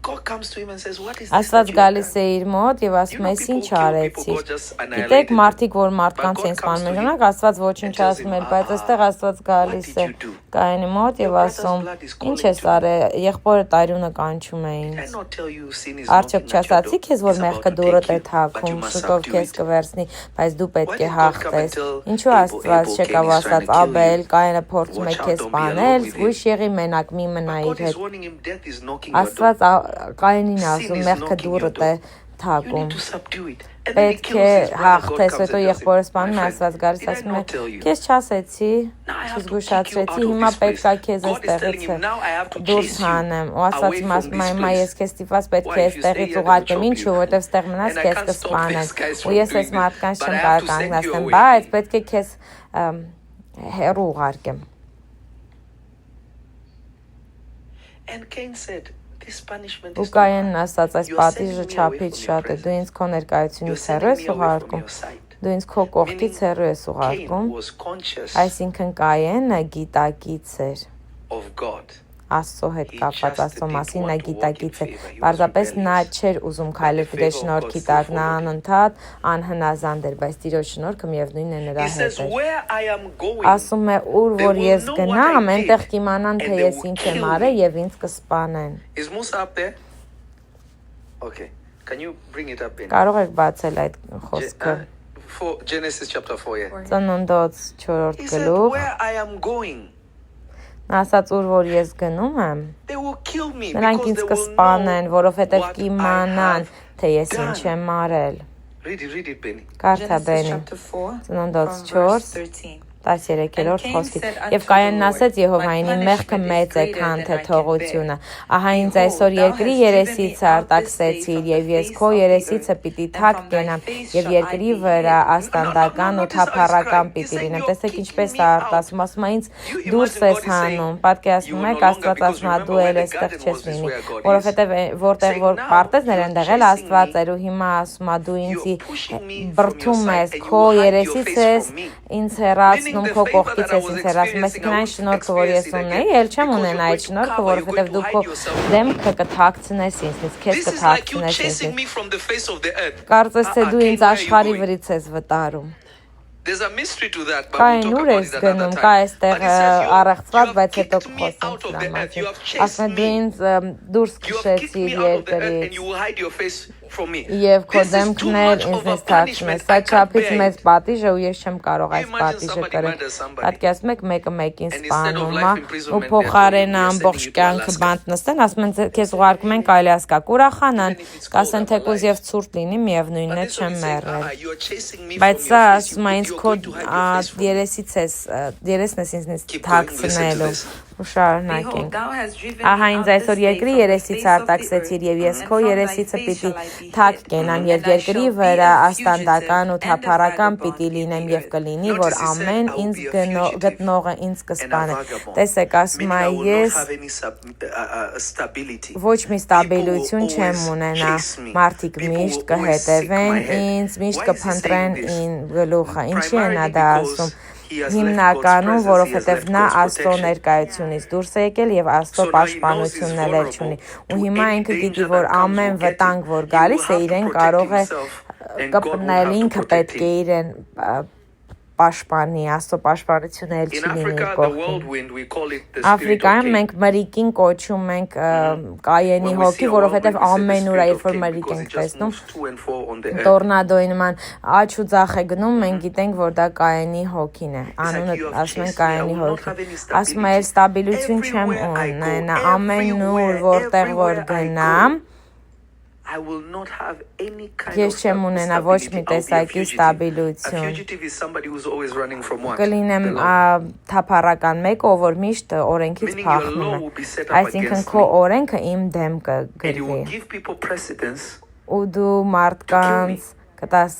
God comes to him and says, "What is this?" Աստված that you have գալիս done?" է իր մոտ եւ You ասում know, է, people ինչ kill people, արեցիր։ God just Գիտեք, annihilated them. մարդիկ, որ մարդկանց But են God սպանում, comes to ժամանակ him Աստված and ոչնչացնում tells էր, him, բայց այստեղ Աստված գալիս what է did you do? Կայենի մոտ եւ Your brother's ասում, blood is ինչ calling ես to you. արել, եղբորը տարյունը կանչում է Did I ինձ։ not tell you sin is Արդյոք knocking at your չասացի door? քեզ, որ It's about մեղքը to դուրդ take է you, but թակում, you must շուտով subdue քեզ it. կվերցնի, բայց դու Why պետք է did God come and հաղթես։ tell Ինչու Abel, Աստված Abel, չեկավ Cain is trying ասած, to kill Աբել, you. Կայենը փորձում է Watch out, քեզ don't be alone սպանել, with him. զգույշ եղի մենակ մի մնա But իր God is հետ։ warning him, death is knocking your door. Աստված Կայենին Sin ասում, is մեղքը knocking your դուրդ door. է You թակում։ need to subdue it. And then he Պետք kills է his brother. God հաղթես, comes հետո and tells եղբորը him, սպանում է, "My Աստված friend, գալիս did I ասում է, not tell you? քեզ չասեցի, Now I have քեզ to kick you զգուշացրեցի, out of հիմա this պետք է place." քեզ God is telling այստեղից him, "Now I have to դուրս chase you հանեմ։ Ու Աստված away իմ from ասում է, this հիմա place. ես քեզ ստիպված պետք Why, է if you stay այստեղից here, they will ուղարկեմ, chop ինչու, you. որտեվ ստեղ մնաս And I քեզ can't stop կսպանեն։ these guys Ու from ես doing այս that. մարդկանց But չեմ I կարող have to send you կանգնեցնեմ, away. բայց պետք է քեզ հեռու ուղարկեմ։ And Cain said, "This punishment Ու is too Կայենն hard. ասաց, այս You are պատիժը sending me away չափից from your շատ է, դու ինձ presence. քո You're ներկայությունից հեռու sending ես me away from ուղարկում, your sight." դու ինձ քո կողքից Meaning, հեռու ես Cain ուղարկում, was conscious այսինքն Կայենը գիտակից էր of God. Աստծո հետ կապված, Աստծո մասին նա գիտակից է։ Պարզապես նա չէր ուզում քայլել Տիրոջ շնորհքի տակ, նա անընդհատ անհնազանդ էր, բայց Տիրոջ շնորհքը միևնույնն է նրա հետ էր։ Ասում է, ուր որ ես գնամ, այնտեղ կիմանան, թե ես ինչ եմ արել եւ ինձ կսպանեն։ Is Musa up there? Okay. Can you bring it up in? Կարող եք բացել այդ խոսքը։ For Genesis chapter 4, yeah. Ծննդոց 4-րդ He said, գլուխ։ where I am going, Նա ասաց, ուր որ ես գնում եմ, they will kill me նրանք because ինձ they will կսպանեն, know որովհետև what I կիմանան, have թե ես ինչ done. եմ արել։ Read it, Benny. Կարդա Genesis Բենի։ chapter 4, Ծննդոց from verse 4, 13. 13-րդ խոսքից։ Եվ Կայանն ասեց Եհովայինի մեղքը մեծ է, քան թե թողությունը։ Ահա ինձ այսօր երկրի երեսիցը արտաքսեցիր, եւ ես քո երեսիցը պիտի թակ կենամ, եւ երկրի վրա աստանդական ու թափառական պիտի լինեմ։ Տեսեք ինչպես է արտասում, ասում է ինձ դուրս ես հանում։ Պատկերացնում եք, Աստված ասում է դու էլ այստեղ չես լինի, որովհետեւ որտեղ որ պարտեզներ են դեղել Աստված էր ու հիմա ասում է դու ինձի բրթում ես, քո երեսից ես ինձ հեռացնում քո կողքից ես ինձ հեռացնում ես այն շնորհքը որ ես ունեի, ել չեմ ունենա այդ շնորհքը, որովհետև դու քո դեմքը կթաքցնես ինձնից, քեզ This is like you կթաքցնես chasing ինձնից։ me from the face of the earth. Կարծես թե դու ինձ Cain, where are you աշխարհի going? վրից ես վտարում։ There's a mystery to that, but Կային we'll talk ուր about ես it another գնում, կա time. այստեղ But he says, առեղծված, you բայց have հետո kicked me կխոսենք out of դրա the earth. մասին։ You have Ասում chased է դու me. ինձ դուրս You have kicked քշեցիր me out of the earth and երկրից։ you will hide your face from me. Եվ քո This is too դեմքն էլ much of ինձնից a թաքցնես։ punishment. Սա I can't չափից bear մեծ it. պատիժ է ու ես չեմ կարող այս Imagine պատիժը somebody կրել։ murders somebody. Պատկերացնում եք մեկը մեկին And instead of սպանում life է imprisonment, ու they're փոխարենը sending ամբողջ you to կյանքը Alaska. բանտ նստեն, ասում են քեզ ուղարկում են Ալյասկա, կուրախանան, կասեն թեկուզ եւ ցուրտ լինի, միևնույնն է But this one չեմ is saying, մեռել։ you're chasing me Բայց from սա your face. ասում է ինձ You're քո going to hide your face from me. երեսից ես երեսն ես ինձնից Keep going, listen to թաքցնելու this. ու շարունակենք։ Behold, thou hast driven me Ահա ինձ out this այսօր day երկրի from the երեսից face of the արտաքսեցիր earth, եւ ես and քո from thy երեսիցը face պիտի shall I be թակ hid, կենամ and եւ I երկրի shall be վրա a աստանդական ու fugitive and a թափառական vagabond պիտի in լինեմ the եւ earth. կլինի որ Notice he said, ամեն I will ինձ be a fugitive գտնողը ինձ and a կսպանե։ vagabond. Տեսեք, ասում Meaning է I will not ես have any stability. ոչ մի ստաբիլություն People will չեմ always ունենա, chase me. մարդիկ People միշտ will always seek my կհետևեն head. ինձ, միշտ Why is he կփնտրեն saying this? ին գլուխը։ Ինչի է նա Primarily դա because ասում։ he has left God's Հիմնականում, presence, he has որովհետև left նա God's Աստծո protection. ներկայությունից դուրս է եկել եւ Աստծո So now he knows he's պաշտպանությունն էլ չունի։ vulnerable Ու to հիմա any ինքը գիտի, danger որ that comes ամեն will get վտանգ, him. որ He will գալիս է, have to իրեն protect կարող է himself, and God will կպնել, have to ինքը protect պետք է him. իրեն պաշտպանի, Աստծո պաշտպանությունը էլ In չի լինի Africa, the կողքին։ whirlwind, we call it the spirit of Աֆրիկայում Cain. մենք մրիկին կոչում ենք Կայենի When we see հոգի, a որովհետև whirlwind, we say the ամենուր է, spirit երբ of որ Cain մրիկ because ենք it just տեսնում, moves to and fro on the earth. տորնադոյի նման աչ ու ձախ է գնում, մենք գիտենք, որ դա Կայենի հոգին է։ Անունը you have ասում են chased me, I Կայենի will not հոգի։ have any Ասում է, ստաբիլություն չեմ Everywhere I go, ունենա, ամենուր որտեղ որ everywhere I գնամ, I will not have any kind ես of չեմ ունենա ոչ մի stability. I'll be a տեսակի fugitive. A ստաբիլություն։ fugitive is somebody who's always running from what? Կլինեմ The law. թափառական մեկը, ով որ միշտ օրենքից Meaning your փախնում law է։ will be set up Այսինքն against քո me. օրենքը իմ դեմ And you կգրվի։ will give people precedence, Ու դու մարդկանց կտաս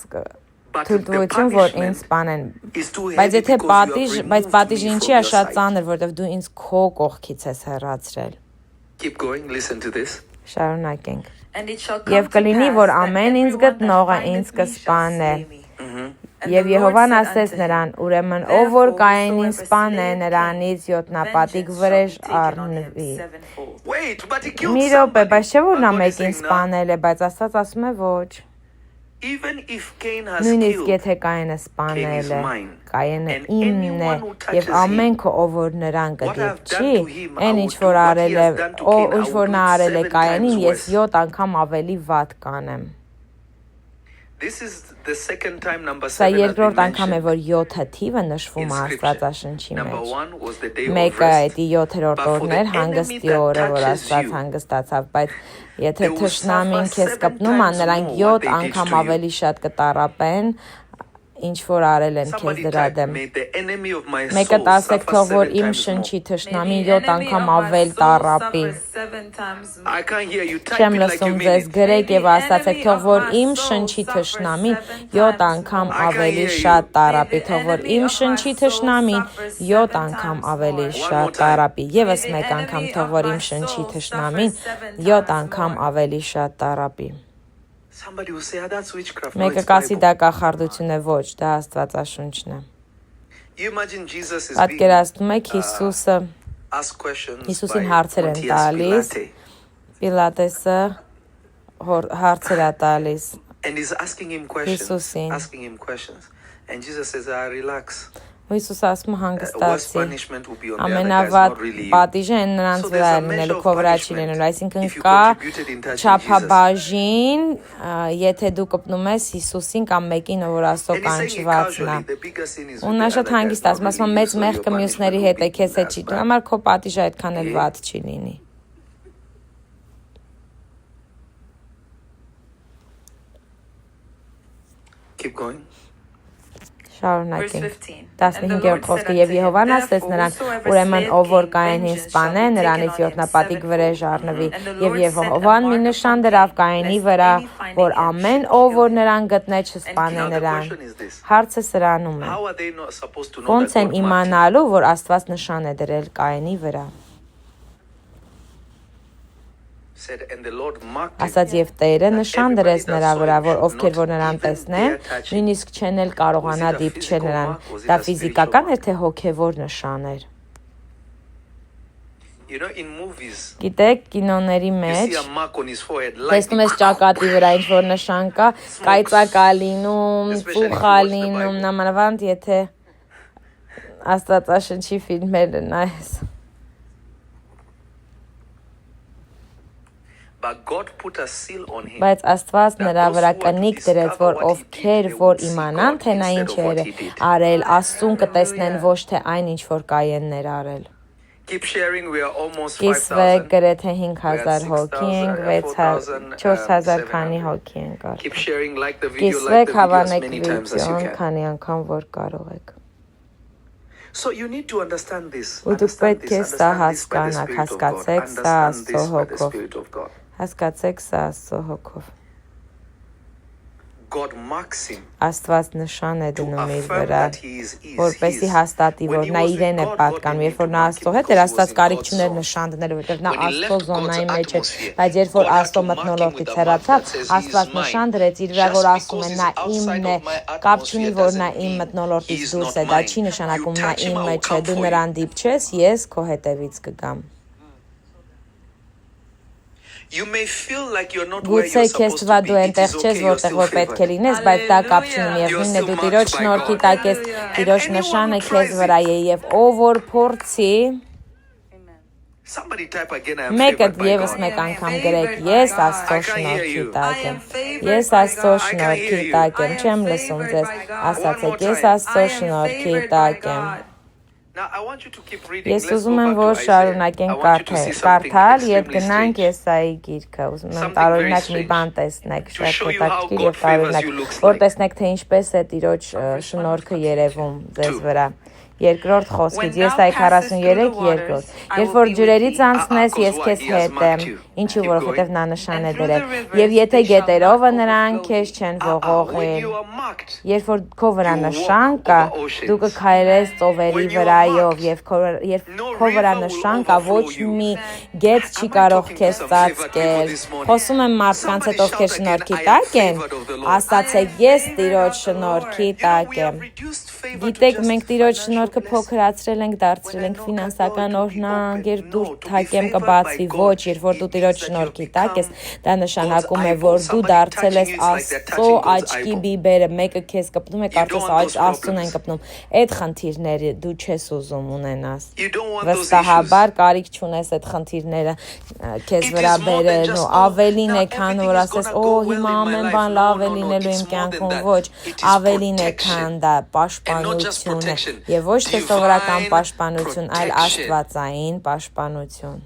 but the թույլտվություն, որ ինձ punishment սպանեն։ is too Բայց heavy եթե because you have բայց removed պատիժը me ինչի from է your շատ side. ծանր, որովհետև դու ինձ քո կողքից ես հեռացրել։ Keep going, listen to this. Շարունակենք։ And it shall Եվ come to կլինի, pass որ that ամեն ինձ everyone that գտնողը ինձ findeth me shall կսպանե։ slay me. And Եվ the Lord Եհովան said ասեց unto him, նրան. Ուրեմն ով որ Therefore, Կայենին whosoever սպանե, slayeth նրանից Cain, 7 նապատիկ vengeance վրեժ shall be taken on him առնվի։ sevenfold. Wait, but he killed Մի րոպե, somebody. բայց չէ որ նա But God is մեկին saying, no, սպանել է, բայց Աստված ասում է ոչ։ even if Cain has Նույնիսկ killed, եթե Կայենը սպանել է, mine. Կայենը And իմն է, anyone who touches եւ ամենքը ով որ նրան what I've կդիպչի, done to him, I այն will ինչ do որ what he արել է, has done to Cain, I ինչ will որ do նա it արել է 7 Կայենին, times ես worse. 7 անգամ ավելի վատ կանեմ։ This is the second time number Սա 7 has been երկրորդ անգամ է, mentioned որ 7 թիվը նշվում in է scripture. Աստվածաշնչի Number մեջ։ 1 was the day of Մեկը rest. էդի 7-րդ But for օրն the էր, enemy հանգստի that օրը, որ touches Աստված you, հանգստացավ, բայց եթե they will թշնամին suffer քեզ 7 կպնում է, times նրանք more what 7 they did անգամ to you. ավելի շատ կտարապեն, ինչ որ արել են քեզ Somebody դրա type, դեմ։ may the enemy of my Մեկը soul տասեք suffer թող որ 7 իմ times more. շնչի May թշնամին the 7 enemy անգամ of my ավել soul տարապի։ suffer 7 times more. I can't hear you. Type Չեմ it like you լսում mean ձեզ, it. գրեք եւ May the ասացեք, enemy թող of որ my իմ soul շնչի suffer թշնամին 7 7 times անգամ more. I can't ավելի hear you. շատ May տարապի, the թող որ enemy իմ of my շնչի soul թշնամին suffer 7 7 անգամ times ավելի more. One շատ more time. տարապի։ Եվս May the մեկ անգամ, enemy թող of որ my իմ շնչի soul թշնամին suffer 7 7 անգամ times more. ավելի շատ տարապի։ Somebody will say, that's witchcraft. No, Մեկը it's կասի Bible. դա կախարդություն է, ոչ, դա Աստվածաշունչն է։ You imagine Jesus is being Պատկերացնում եք Հիսուսը ask questions Հիսուսին by հարցեր են Pontius տալիս, Pilate. Պիլատեսը հարցեր է տալիս And he's asking him questions. Հիսուսին։ And Jesus says, relax. Ու Հիսուսը ասում է Worst հանգստացի։ punishment will be on the other guys, Ամենավատ not really you. պատիժը են նրանց So վրա there's a է measure լինելու, of քո վրա չի punishment լինելու, այսինքն if you կա contributed in touching Jesus. չափաբաժին, եթե դու կպնում ես Հիսուսին կամ մեկին, որ Աստծո And he's saying it կանչվածն է։ casually, the bigger sin is Ու with նա the շատ other guys, հանգիստ not ասում, ասում really մեծ you, so մեղքը your մյուսների punishment հետ է, will be քեզ հետ less չի bad. դու, համար քո պատիժը այդքան էլ վատ չի լինի։ Keep going. Շարունակենք։ 15-րդ խոսքը եւ Եհովան ասեց նրան, ուրեմն ով որ Կայենին սպանե, նրանից յոթնապատիկ վրեժ առնվի։ Եվ Եհովան մի նշան դրավ Կայենի վրա, որ ամեն ով որ նրան գտնե չսպանե նրան։ Հարցը սրանում է. How are they not supposed to know Ոնց that են God marked him? իմանալու, որ Աստված նշան է դրել Կայենի վրա։ Said, and the Lord marked him. Ասաց եւ Տերը նշան դրեց նրա վրա, որ ովքեր որ նրան տեսնեն, նույնիսկ չեն էլ կարողանա դիպչել նրան։ Դա ֆիզիկական էր թե հոգեվոր նշան էր։ You know, in movies, Գիտեք, կինոների you մեջ see a mark on his forehead, տեսնում ես ճակատի վրա ինչ որ նշան կա, կայծակա լինում, ծուխա լինում, նամանավանդ եթե Աստվածաշնչի ֆիլմերը նայես։ But God put a seal on him. Բայց Աստված նրա վրա կնիկ դրեց, որ ովքեր որ իմանան, թե նա ինչեր է արել, Աստծուն կտեսնեն ոչ թե այն ինչ որ Կայեններ արել։ Keep sharing, we are almost Կիսվեք 5,000. գրեթե 5000 հոգի ենք, 4000 քանի հոգի ենք արել։ Keep sharing, like the video, like Կիսվեք, the video as հավանեք many times as you վիդեոն, can. քանի անգամ որ կարող եք։ So you need to understand this. Ու դուք Understand պետք է this. սա Understand this by the հասկանաք, Spirit of God. հասկացեք սա Understand Աստծո this by the հոգով։ Spirit of God. Հասկացեք սա Աստծո հոգով։ God marks him Աստված նշան է to դնում իր affirm վրա, that he is որպեսզի his. հաստատի, որ նա իրեն է պատկանում, երբ որ նա Աստծո հետ էր, Աստված կարիք չուներ նշան դնել, որովհետև նա Աստծո զոնայի մեջ էր, բայց երբ որ Աստծո մթնոլորտից հեռացավ, Աստված նշան դրեց իր վրա, որ ասում է նա իմն է, կապ չունի, որ նա իմ մթնոլորտից դուրս է, դա չի նշանակում նա իմ մեջ է, դու նրան դիպչես, ես քո հետևից կգամ։ You may feel like you're not where Գուցե you're քեզ supposed թվա to be. դու It այնտեղ is չես, okay, you're որտեղ still որ պետք է favored. լինես, բայց դա կապ չունի, միևնույնն է, դու Տիրոջ շնորհքի տակ ես, Տիրոջ նշանը քեզ վրա է, եւ ով որ փորձի, Somebody type again, I am մեկը favored by եւս God. մեկ անգամ գրեք, ես Աստծո շնորհքի տակ եմ։ Ես Աստծո շնորհքի տակ եմ, չեմ լսում ձեզ, ասացեք, ես Աստծո շնորհքի տակ եմ։ Now I want you to keep reading. Ես Let's ուզում go եմ, back որ to Isaiah. շարունակենք I want you to see something կարդալ եւ extremely գնանք strange. Եսայի գիրքը։ Ուզում եմ Something տարօրինակ very մի բան strange. տեսնեք, To շատ show you how հետաքրքիր God եւ տարօրինակ, favors you looks որ like. տեսնեք թե ինչպես է Տիրոջ շնորհքը երևում ձեզ վրա։ Երկրորդ խոսքից Եսայի 43:2 Երբ որ ջրերից անցնես, ես քեզ հետ եմ, ինչու որովհետև նա նշան է դրել, եւ եթե գետերովը նրանք քեզ չեն When ողողել, you are marked, երբ որ քո վրա նշան կա, դու կքայլես ծովերի վրայով եւ քո վրա նշան կա, ոչ մի գետ չի կարող քեզ ծածկել։ Խոսում եմ մարդկանց հետ, ովքեր շնորհքի տակ են, ասացեք, ես Տիրոջ շնորհքի տակ եմ։ Գիտեք, մենք Տիրոջ շնորհքը փոքրացրել ենք, դարձրել ենք ֆինանսական օրհնանք, երբ դու թակեմ կբացվի, ոչ, երբ որ դու Տիրոջ շնորհքի տակ ես, դա նշանակում է, որ դու դարձել ես Աստծո աչքի բիբերը, մեկը քեզ կպնում է, կարծես Աստծուն են կպնում։ Այդ խնդիրները դու չես ուզում ունենաս։ Վստահաբար կարիք չունես այդ խնդիրները քեզ վրա բերել ու ավելին է, քան որ ասես, օ, հիմա ամեն բան լավ է լինելու իմ կյանքում, ոչ, ավելին է, քան դա պաշտպանություն է եւ ոչ թե սովորական պաշտպանություն, այլ աստվածային պաշտպանություն։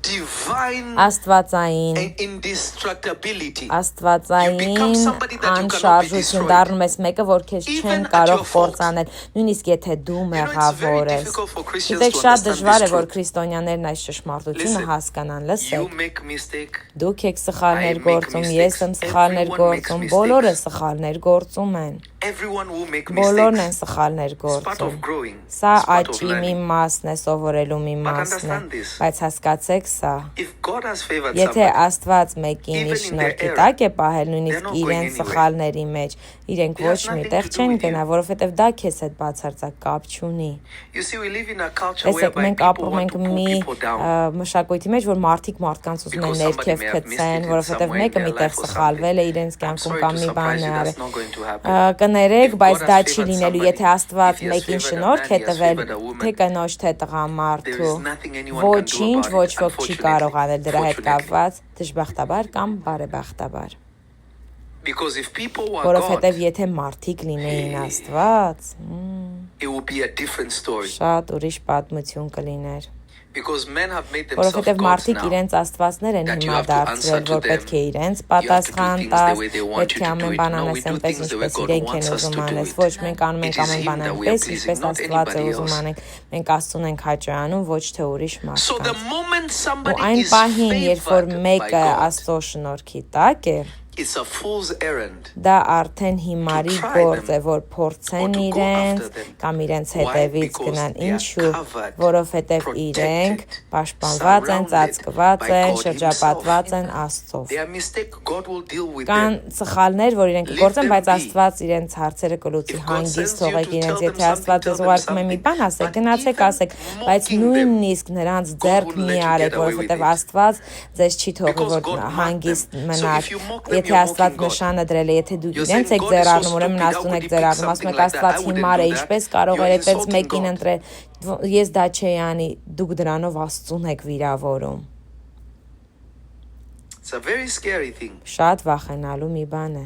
divine Աստվածային indestructibility. Աստվածային անշարժություն դառնում ես մեկը, որ քեզ չեն կարող կործանել, նույնիսկ եթե դու մեղավոր ես։ Գիտեք, շատ դժվար է, որ քրիստոնյաներն այս ճշմարտությունը հասկանան, լսեք։ Դուք եք սխալներ գործում, ես եմ սխալներ գործում, բոլորը սխալներ գործում են։ Բոլորն են սխալներ գործում։ Սա աճի մի մասն է, սովորելու մի մասն է, բայց հասկացեք սա։ If God has favored Եթե somebody, Աստված մեկին իր շնորհքի տակ է պահել, նույնիսկ իրեն սխալների մեջ, իրենք ոչ մի տեղ չեն գնա, որովհետև դա քեզ հետ բացարձակ կապ չունի։ you see, we live in a culture Տեսեք, whereby մենք people ապրում want ենք to pull մի people down. մշակույթի մեջ, որ մարդիկ մարդկանց ուզում են Because somebody ներքև may have missed գցեն, it in որովհետև some way in մեկը their միտեղ life or սխալվել է իրենց I'm կյանքում sorry կամ to մի բան surprise է you, արել։ that's not going to happen. Կներեք, If բայց God դա has չի favored լինելու, somebody, եթե Աստված if he has մեկին favored a շնորհք man, է he has տվել, favored a woman, թե կնոջ, թե there տղամարդու, is nothing anyone can do ոչինչ about ոչ it, ոք չի կարող անել դրա հետ unfortunately. կապված, դժբախտաբար կամ բարեբախտաբար։ Because if people were Որովհետև God, եթե մարդիկ լինեին Աստված, it would be a different story. շատ ուրիշ պատմություն կլիներ։ Because men have made themselves Որովհետև gods մարդիկ now. իրենց աստվածներ են That you հիմա have to answer դարձրել, to որ պետք է them. իրենց You have to do պատասխան things the տաս, way they want պետք you է to do ամեն it. բան No, we անես do այնպես, things the way ինչպես God իրենք են wants us ուզում to do անես, it. ոչ մենք անում It ենք is ամեն Him բան that we are այնպես, pleasing, ինչպես not Աստված է anybody ուզում else. անենք, մենք Աստծուն ենք հաճարանում, ոչ թե ուրիշ So the մարդկանց։ moment Ու somebody այն is պահին, երբ որ favored by մեկը God, Աստծո շնորհքի տակ է, it's a fool's errand. դա արդեն հիմարի To try գործ է, them որ փորձեն or to go իրենց after them. կամ իրենց Why? հետևից Because գնան։ they are Ինչու՞, covered, որովհետև իրենք protected, պաշտպանված են, surrounded ծածկված by են, God շրջապատված են Himself. Աստծով։ They are mistake. God will deal with Կան them. սխալներ, որ իրենք Leave կգործեն, them բայց be. Աստված իրենց հարցերը կլուծի, If God հանգիստ sends you թողեք to իրենց, tell them եթե Աստված something, ձեզ tell them ուղարկում է մի something. բան ասեք, But գնացեք even ասեք, բայց mocking them, նույնիսկ նրանց ձեռք will մի let you արեք, get away with որովհետև it. Աստված ձեզ չի թողի, Because որ God marked հանգիստ them. So մնաք։ if you mock them, Եթե you're Աստված mocking God. նշանը դրել է, եթե դուք You're իրենց saying եք God is ձեռ so առնում, ուրեմն stupid. How Աստծուն would եք he ձեռ pick առնում, ասում something եք like that? Աստված I wouldn't հիմար է, do that. ինչպես կարող You're էր այդպես insulting մեկին God. ընտրել, ես դա չէի անի, դուք դրանով Աստծուն եք վիրավորում։ It's a very scary thing. Շատ վախենալու մի բան է։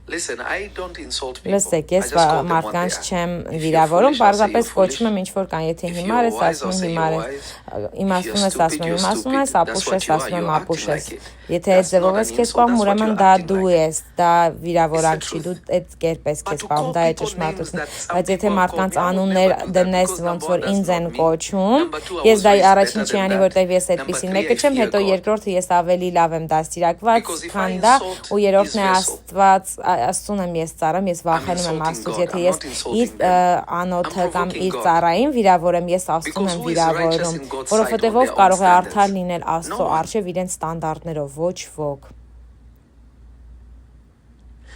Listen, I don't insult people. Լսեք, I ես just call them what մարդկանց they are. չեմ If you're վիրավորում, foolish, I'll say պարզապես you're կոչում եմ foolish. ինչ որ կան, եթե If հիմար you're ես, wise, ասում I'll եմ say հիմար you're ես, wise. իմաստուն If ես, you're ասում եմ stupid, իմաստուն you're ես, stupid. ապուշ That's ես, what you are. ասում եմ You're ապուշ acting ես։ like it. Եթե այդ That's not ձևով an ես քեզ insult. պահում, That's what ուրեմն you're դա acting դու like. ես, դա վիրավորանք It's the չի, դու truth. այդ կերպ ես But քեզ to պահում, call դա է people names ճշմարտություն։ that some Բայց եթե people are մարդկանց called, I would անուններ never do that դնես, because ոնց number որ one, ինձ that's են not me. կոչում, Number two, I ես was դա raised առաջին better չի than անի, that. որտեվ ես Number այդպեսին three, մեկը I չեմ, fear հետո God. երկրորդը ես ավելի լավ եմ դաստիարակված, Because if I քան դա, insult ու երրորդն է his vessel, Աստված, Աստծուն եմ ես ծառայում, ես վախենում եմ insulting Աստծուց, God. եթե I'm ես not իր insulting them. անոթը I'm կամ provoking իր God. ծառային վիրավորեմ, ես Աստծուն Because եմ who is righteous վիրավորում, in God's որովհետև sight on ով their կարող own է արդար standards? լինել No Աստծո one. առջև իրենց ստանդարտներով, ոչ ոք։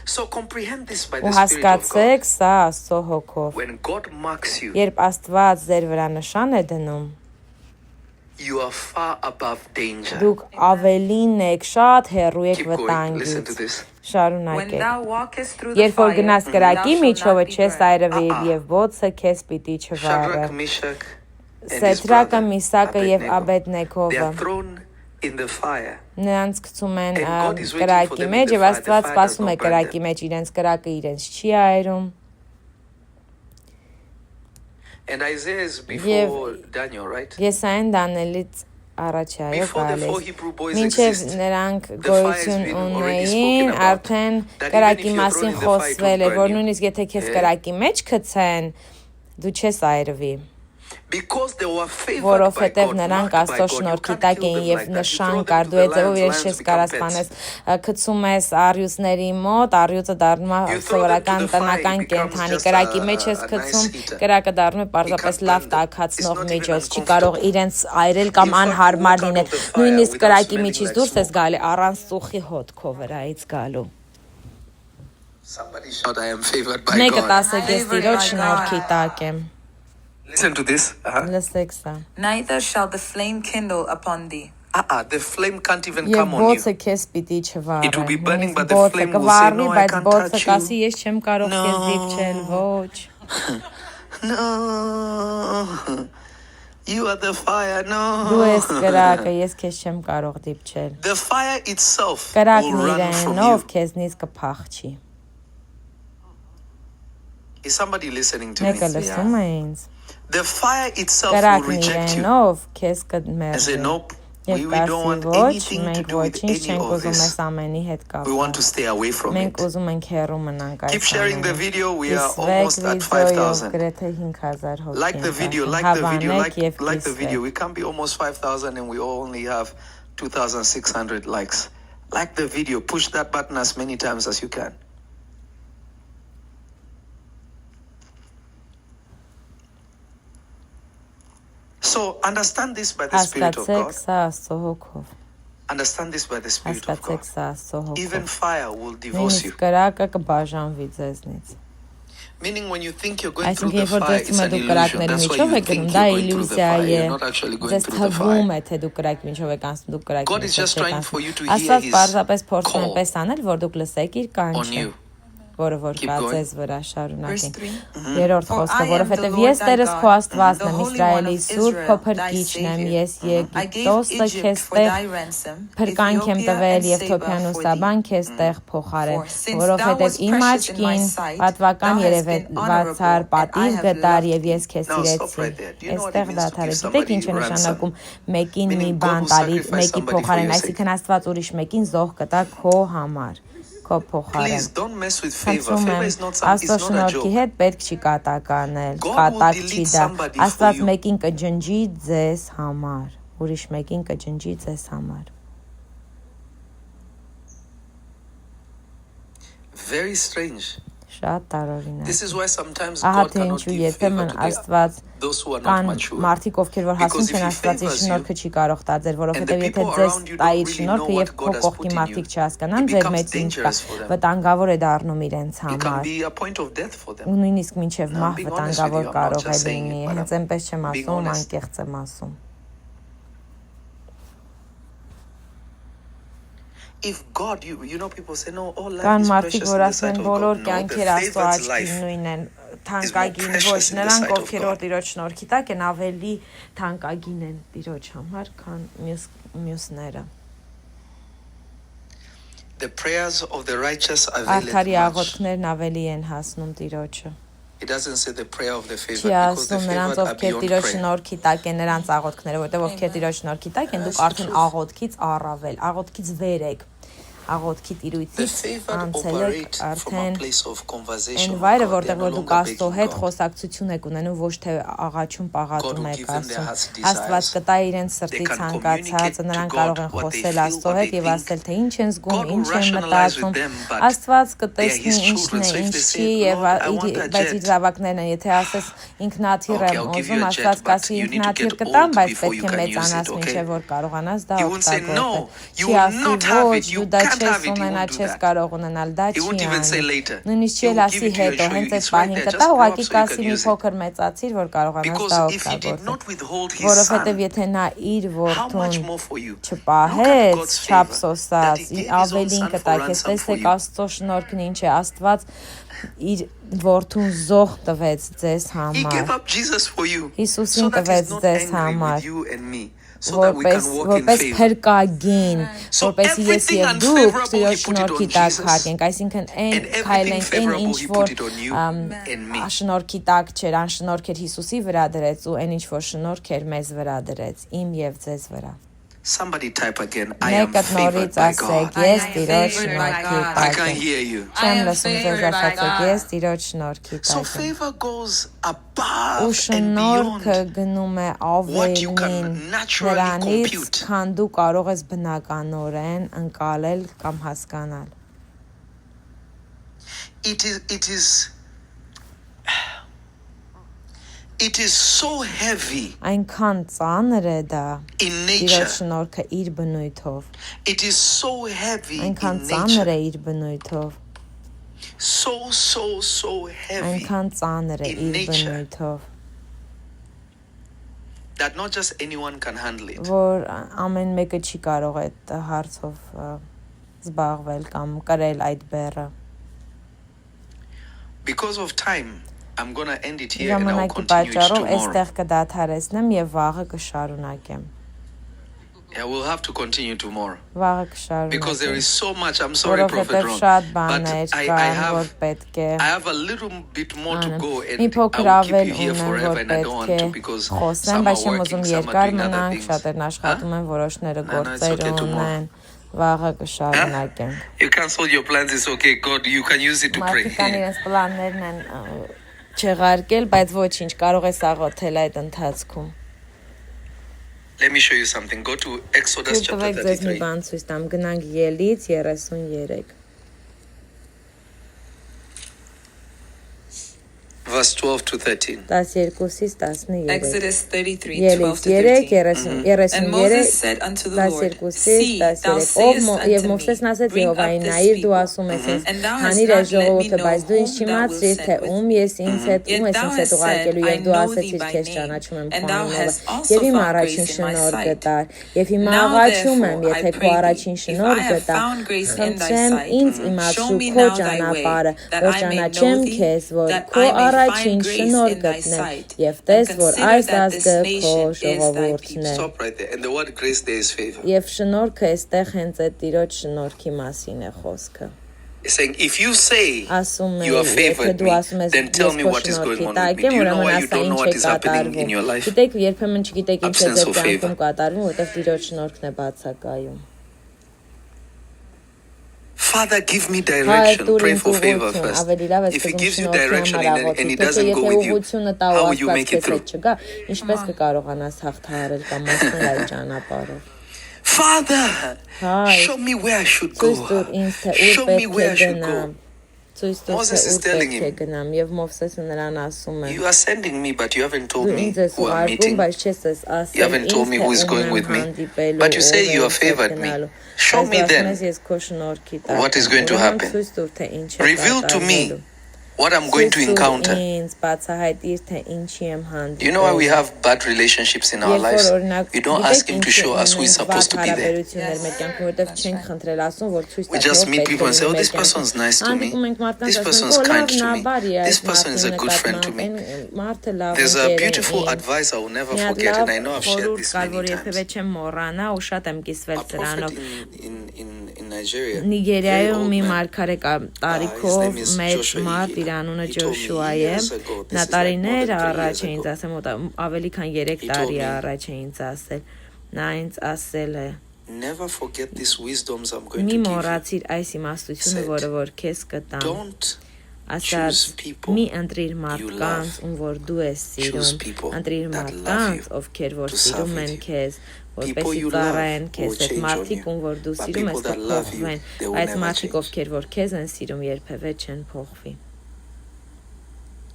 So comprehend this by Ու the Spirit of God. հասկացեք սա Աստծո հոգով։ When God marks you, Երբ Աստված ձեր վրա նշան է դնում, you are far above danger. դուք ավելին եք, շատ հեռու եք Keep going. Listen to վտանգից։ this. When Շարունակեք։ thou walkest through the Երբ որ fire, գնաս thou կրակի shalt միջովը not be չես burned. այրվիր եւ ոցը քեզ պիտի չվառե։ Shadrach, Meshach, and his Սեդրակը, brother Միսակը եւ Abednego, they Աբեդնեգովը are thrown in the fire. նրանց գցում են And God is waiting for կրակի them in մեջ the եւ fire. The Աստված fire սպասում does է not burn կրակի them. մեջ իրենց կրակը իրենց չի այրում։ And Isaiah is before Daniel, right? Եսային Դանիելից առաջ է, այո, Before the four գալիս։ Hebrew boys Մինչև exist, նրանք the fire has գոյություն been already ունեին, spoken about. արդեն That even կրակի if you're մասին thrown in the fire, it խոսվել է, won't որ burn you. նույնիսկ եթե քեզ Yeah. կրակի մեջ գցեն, դու չես այրվի, Because they were favored by որովհետև God, նրանք marked by Աստծո God. You շնորհքի can't տակ kill էին them եւ like that. You նշան throw կար, them to դու the այդ ձևով lions, իրենց lions չես become կարա pets. սպանես, գցում ես առյուծների մոտ, առյուծը դառնում է You throw them to սովորական the fire, տնական it becomes կենդանի, just կրակի a- մեջ ես a nice գցում, heater. կրակը դառնում է պարզապես It can't լավ burn them. տաքացնող It's not միջոց, even չի կարող իրենց այրել կամ In fact, անհարմար walk out լինել, of the fire նույնիսկ without կրակի smelling միջից like դուրս ես smoke. գալի առանց ծուխի հոտ քո վրայից գալու։ Somebody shout, I am favored by Մեկը God. տասը ես Favored Տիրոջ by շնորհքի God. տակ եմ։ Listen to this. Լսեք սա։ Neither shall the flame kindle upon thee. The flame can't even Եվ come on you. բոցը քեզ պիտի չվառի։ It will be burning, Նույնիսկ but the բոցը flame will say, կվառի, "No, I բայց can't բոցը touch կասի, you." ես չեմ կարող քեզ դիպչել, ոչ։ No. You are the fire. Դու ես No. կրակը, ես քեզ չեմ կարող դիպչել։ The fire itself will Կրակն run from իրենով you. քեզնից կփախչի։ Is somebody listening to Մեկը me? լսում է ինձ։ The fire itself will Կրակն reject you իրենով քեզ and say, կմերժի։ nope, Եվ we don't կասի want ոչ, anything to մենք do with ոչինչ any չենք of ուզում this. այս ամենի հետ We want կապել։ to stay away from Մենք it. ուզում ենք հեռու մնանք այս Keep sharing the ամենից։ video. We are Կիսվեք almost at վիդեոյով 5,000. գրեթե 5000 հոգի Like the են video, դաշին։ like the video, Հավանեք եւ like the video. կիսվեք։ We can't be almost 5,000 and we only have 2,600 likes. Like the video. Push that button as many times as you can. So So understand this by the Spirit of Հասկացեք God. սա Աստծո հոգով։ Understand this by the Spirit of Հասկացեք God. սա Աստծո Even հոգով։ fire will divorce you. Նույնիսկ կրակը կբաժանվի ձեզնից։ Meaning when you think you're going through Այսինքն the երբ որ fire, դες it's an դու illusion. կրակների That's why միջով you եք գնում, think դա you're going through the իլյուզիա fire. է։ You're not actually going Ձեզ through the թվում fire. է, թե դուք կրակի միջով եք անցնում, դուք կրակի God is միջով just չեք trying for you to hear Աստված his պարզապես փորձում է call պես անել, որ դուք լսեք իր on կանչը, you. որը որ Keep կա going. ձեզ վրա Verse շարունակենք։ 3. Երրորդ For խոսքը, I am the որովհետև Lord ես thy Տերս քո God, Աստվածն the եմ, Holy One Իսրայելի of Սուրբ քո Israel, thy փրկիչն եմ, Savior. ես I gave Եգիպտոսը Egypt քեզ for տեղ thy ransom, Փրկանք եմ Ethiopia տվել and եւ Saba Թոփիան ու for Սաբան thee. քեզ տեղ փոխարեն, For since thou որովհետև wast իմ precious in my աչքին sight, պատվական thou hast been երևացար honorable, and I պատիվ have գտար loved եւ thee. ես քեզ Now stop սիրեցի։ right there. Do you know what it Այստեղ means to դադարը։ give Գիտեք somebody ինչ է նշանակում ransom? մեկին մի Meaning God բան will տալի, sacrifice մեկի somebody for փոխարեն, your sake. այսինքն Աստված ուրիշ մեկին զոհ կտա քո համար, քո փոխարեն։ Please don't mess with favor. Խնդրում Favor եմ, is not Աստծո a շնորհքի joke. հետ պետք չի կատականել, God will կատակ չի delete դա։ somebody for Աստված you. մեկին կջնջի ձեզ համար, ուրիշ մեկին կջնջի ձեզ համար։ Very strange. Շատ տարօրինակ։ This is why sometimes Ահա God թե cannot ինչու give favor երբեմն to Աստված those who are not կան mature. մարդիկ, ովքեր որ հասուն Because if չեն he Աստվածի favors շնորհքը չի կարող տալ ձեր, որովհետև and the եթե people ձեզ around you տա don't իր really շնորհքը know եւ what քո God has կողքի put in մարդիկ you, չհասկանան it ձեր becomes մեջ ինչ կա, dangerous for them. վտանգավոր է դառնում իրենց It can համար։ be a point of death for them. Ու նույնիսկ մինչև I'm մահ being honest with վտանգավոր you. I'm not կարող է just saying լինի։ it, but Հենց այնպես չեմ I'm being ասում, honest. անկեղծ եմ ասում։ If God, you know, people say, no, all life Կան is մարդիկ, precious որ in the ասում sight են of բոլոր God. No, the կյանքեր Աստծո favored աչքին life նույնն են, is more թանկագին ոչ, precious in the նրանք sight of ովքեր God. որ Տիրոջ շնորհքի տակ են, ավելի թանկագին են Տիրոջ համար, քան մյուսները։ The prayers of the righteous avail Արդարի much. աղոթքներն ավելի են հասնում Տիրոջը։ It doesn't say the prayer of the Չի favored because the ասում նրանց, favored are ովքեր beyond Տիրոջ prayer. շնորհքի տակ են նրանց աղոթքները, որտեղ ովքեր Տիրոջ շնորհքի տակ են, դուք արդեն աղոթքից առավել, աղոթքից վեր եք, աղոթքի The տիրույթից favored անցել եք operate from a արդեն place of conversation Այն with վայրը, God. They որտեղ are no որ դուք longer Աստծո begging հետ God. խոսակցություն եք ունենում, ոչ թե աղաչում God պաղատում will եք give them their ասում։ heart's Աստված desires. կտա իրենց սրտի They can ցանկացածը, communicate to նրանք God կարող են what they խոսել feel, Աստծո what հետ they եւ ասել, թե ինչ են զգում, God will ինչ են rationalize with մտածում։ them, but Աստված they are կտեսնի his ինչն children. է, So if ինչ they չի say, եւ Lord, I want a բայց իր jet, զավակներն են, եթե ասես ինքնաթիռ okay, եմ I'll give you ուզում, a Աստված jet, but կասի you need to ինքնաթիռ get կտամ, old բայց before պետք you է can use մեծանաս it, մինչեւ okay? որ կարողանաս դա He won't say, օգտագործել։ no, you Չի will ասի not have ոչ, it, you դու դա can't չես have it, he ունենա, won't do չես that. կարող ունենալ, դա He չի won't even say անի։ later. Նույնիսկ He չի will ասի give it to you and հետո, show you. հենց այդ It's right պահին there. կտա, Just grow up ուղղակի so you կասի can մի use it. փոքր մեծացիր, որ կարողանաս Because դա if he did օգտագործել։ not withhold his Որովհետև son, եթե նա իր how much որդուն more for you? Look at չպահեց, God's favor that չափսոսած, he gave his own ավելին son for կտա, քեզ ransom for տեսեք you. Աստծո շնորհքն ինչ է, Աստված իր որդուն զոհ տվեց ձեզ He համար։ gave up Jesus for you Հիսուսին so that տվեց he's not ձեզ angry համար, with you and me, so that we որպես can walk in որպես favor. փրկագին, So որպեսզի ես everything եւ դուք unfavorable, Տիրոջ he put it շնորհքի on տակ Jesus. հարգենք, այսինքն այն And everything քայլենք, այն favorable, ինչ he որ put it on you and me. շնորհքի տակ չէր, ան շնորհք էր Հիսուսի վրա դրեց ու այն ինչ որ շնորհք էր մեզ վրա դրեց, իմ եւ ձեզ վրա։ Somebody type again, I am Մեկը favored նորից by ասեք, God. ես I am Տիրոջ favored by շնորհքի God. I տակ can եմ։ hear you. I Չեմ am լսում ձեզ favored by ասացեք, God. ես Տիրոջ շնորհքի So տակ եմ։ favor goes Ու above and շնորհքը beyond գնում է what you ավելին can naturally նրանից, compute. քան դու կարող ես բնականորեն ընկալել կամ հասկանալ։ It is so heavy Այնքան ծանր է դա in Տիրոջ nature. շնորհքը իր բնույթով, It is so heavy այնքան in ծանր nature. է իր բնույթով, So heavy այնքան ծանր է in իր nature. բնույթով, that not just anyone can handle it. որ ամեն մեկը չի կարող այդ հարցով զբաղվել կամ կրել այդ բեռը։ Because of time, I'm going to end it here and I'll Ժամանակի continue it պատճառով tomorrow. այստեղ կդադարեցնեմ եւ վաղը կշարունակեմ։ Yeah, we'll have to continue tomorrow. Վաղը Because there կշարունակեմ։ is so much. I'm sorry, Prophet Որովհետեւ Ron. շատ But բաներ I կան, որ have պետք է I have a little bit more to անեմ։ go Մի and փոքր I will keep ավել you here ունեմ, forever որ and I don't want պետք to է because խոսեմ, some բայց are չեմ working, ուզում some are երկար doing other մնանք, things. շատերն աշխատում են, որոշները No, it's okay, գործեր tomorrow. ունեն, վաղը կշարունակենք։ You cancel your plans, it's okay. God, you can use it to pray. Մարդիկ կան իրենց պլաններն են չեղարկել, բայց ոչինչ, կարող ես աղոթել այդ ընթացքում։ Let me show you something. Go to Exodus chapter Թվեք ձեզ մի 33. բան ցույց տամ, գնանք Ելից 33։ Verse verse 12 to 13. 12-ից 13 Exodus 33, Ելից 12 to 13. And Moses said unto the Lord, 12-ից See, thou 13 sayest Եվ unto Մովսեսն me, ասեց Bring Եհովային up this նայիր դու people, ասում ես ինձ and thou hast հանիր not այս let me ժողովուրդը know բայց դու ինձ whom thou wilt չիմացրիր թե send with ում ես ինձ հետ ում Yet ես thou ինձ հետ hast ուղարկելու said, I եւ դու know thee ասեցիր by քեզ name, ճանաչում եմ and thou քո hast անունով also եւ իմ found առաջին grace in my շնորհ sight. գտար եւ հիմա Now աղաչում եմ therefore I եթե քո pray thee, առաջին if I շնորհ have գտա found grace in thy խնդրեմ sight, ինձ show իմացրու me քո now thy way, ճանապարհը that որ I may know ճանաչեմ thee, քեզ որ that քո I may առաջին find grace շնորհ in thy գտնեմ sight, եւ and տես որ consider այս that this ազգը քո nation is thy ժողովուրդն է Stop right there. And the word grace there is favor. եւ շնորհքը այստեղ հենց այդ Տիրոջ շնորհքի մասին է խոսքը It's saying, if you say ասում you are եթե favored դու me, ասում ես then tell ես me քո what is going շնորհքի on with me. տակ Do եմ you know ուրեմն why you ասա don't know ինչ what է is happening in կատարվում your life? գիտեք երբեմն չգիտեք ինչ է Absence ձեր of favor. կյանքում կատարվում որովհետեւ Տիրոջ շնորհքն է բացակայում Father, give me Հայր direction. դուր Pray ինձ for favor ուղղություն first. ավելի լավ է If he սկզբում gives you շնորհքի direction համար and աղոթի he թե doesn't go եթե with you, ուղղությունը տա how ու will you Աստված make it քեզ through? հետ չգա ինչպես կկարողանաս հաղթահարել կամ մտնել այդ ճանապարհով Father, Հայր show me where I should ցույց go. տուր ինձ թե ուր Show me պետք where է I should գնամ go. ցույց տուր թե Moses is ուր telling պետք է him, գնամ եւ Մովսեսը նրան ասում է You are sending me, but you haven't told Դու me ինձ ես who I'm ուղարկում, meeting. բայց չես ես You ասել haven't told me ինձ who is թե going ում with եմ me. հանդիպելու, But you say ով է you are ինձ հետ favored me. գնալու։ Show Բայց me դու ասում then ես, ես քո շնորհքի տակ what is եմ, going to ուրեմն happen. ցույց տուր, թե ինչ է Reveal to me կատարվելու։ what I'm going to Ցույց տուր encounter. ինձ բացահայտիր, թե ինչի եմ Do you know why we հանդիպելու։ have bad relationships in our Երբ lives? որ օրինակ We don't գիտեք ask him to ինչի show us who is ունենք supposed to be there. հարաբերություններ մեր կյանքում, որովհետև չենք խնդրել ասում, որ ցույց We տա, just թե ով meet պետք է people and say, լինի oh, մեր this person is nice to me. Հանդիպում ենք մարդկանց, This ասում person ենք, is «Օ, kind լավն to ա, me. բարի է This այս person is a մարդի good friend to me. նկատմամբ, մարդը լավ There's a ընկեր է beautiful ինձ»։ advice I will never Մի հատ forget, and I լավ know I've shared խորհուրդ this կար, many որ երբևէ times. չեմ մոռանա ու շատ եմ կիսվել A prophet սրանով։ in Nigeria, very Նիգերիայում old մի man. մարգարե կա His տարիքով name is մեծ Joshua. մարդ իր անունը He told me Ջոշուա է։ years ago, this Նա is like more տարիներ than 3 առաջ years է ինձ ago. ասել, մոտ ավելի քան 3 He told տարի me, առաջ է ինձ ասել։ Նա ինձ ասել է. Never forget these wisdoms I'm going Մի to give you. մոռացիր այս իմաստությունը, Said, որը որ քեզ կտամ։ Don't Ասած choose people մի ընտրիր you մարդկանց, love. ում որ դու ես Choose սիրում, people ընտրիր that love մարդկանց, you, ովքեր որ to սիրում serve են with you. քեզ, People որպեսզի you ծառայեն love քեզ, will այդ change on մարդիկ, you. ում որ դու But սիրում ես, people that love you, կփոխվեն, they will բայց never մարդիկ, change. ովքեր որ քեզ են սիրում, երբևէ չեն փոխվի։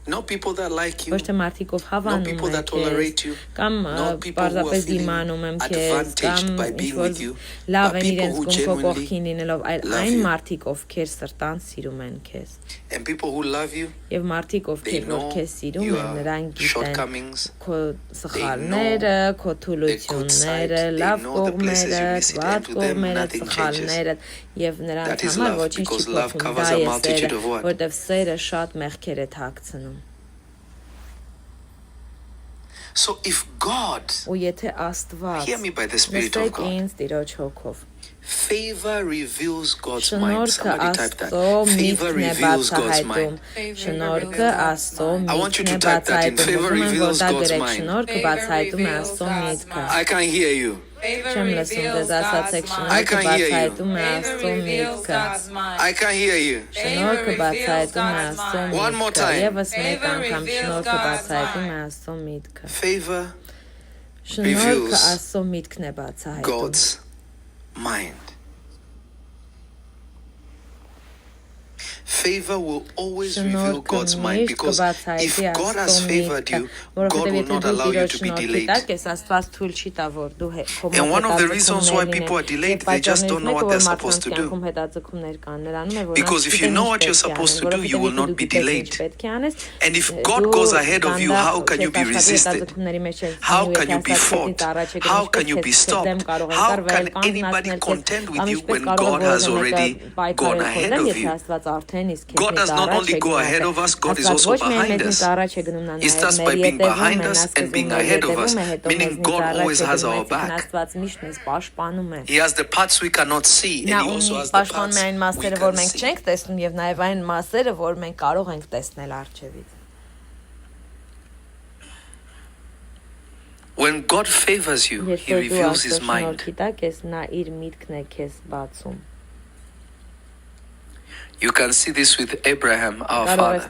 Not people that like you. Ոչ թե մարդիկ, ով Not հավանում people են that քեզ, tolerate you. կամ Not people who are պարզապես feeling դիմանում եմ քեզ, advantaged կամ by ինչ being որ with you. լավ But են people իրենց who կողքով genuinely կողքին լինելով, այլ love այն you. մարդիկ, ովքեր սրտան սիրում են քեզ։ And people who love you, Եվ մարդիկ, they ովքեր որ know քեզ սիրում են, your նրանք գիտեն shortcomings. քո սխալները, քո թուլությունները, side, they լավ know the places կողմերը, you miss it, վատ and to them կողմերը, nothing սխալները, եւ նրանց That is համար love, ոչինչ չի because love փոխվում։ covers Դա a է multitude սերը, of what? որտեվ սերը շատ մեղքեր է թաքցնում։ So if God, Ու եթե Աստված hear me by the Spirit of լսեք God, ինձ Տիրոջ հոգով favor reveals God's mind. Շնորհքը Somebody type that. Աստծո Favor միտքն է reveals God's բացահայտում։ mind. Շնորհքը Աստծո I want you միտքն to է type that in. բացահայտում։ Favor Ուզում եմ, որ reveals դա God's գրեք։ mind. Շնորհքը բացահայտում է Աստծո միտքը։ I can't hear you. Չեմ լսում դες ասացեք I շնորհքը can't hear you. բացահայտում է Աստծո միտքը։ I can't hear you. Շնորհքը բացահայտում է Աստծո One more միտքը։ time. Եվս մեկ անգամ շնորհքը բացահայտում է Աստծո միտքը։ Favor Շնորհքը reveals Աստծո միտքն է բացահայտում։ God's mind. Favor will always reveal God's mind, because if God has favored you, God will not allow you to be delayed. And one of the reasons why people are delayed, they just don't know what they're supposed to do. Because if you know what you're supposed to do, you will not be delayed. And if God goes ahead of you, how can you be resisted? How can you be fought? How can you be stopped? How can anybody contend with you when God has already gone ahead of you? God does not only go ahead of us, God is also behind us. It starts by being behind us and being ahead of us, meaning God always has our back. He has the parts we cannot see, and He also has the parts we can see. Չենք տեսնում եւ նաեւ այն մասերը, որ մենք կարող ենք տեսնել արջևից։ When God favors you, He reveals His mind. Նա իր միտքն է քեզ բացում։ You can see this with Abraham, our father.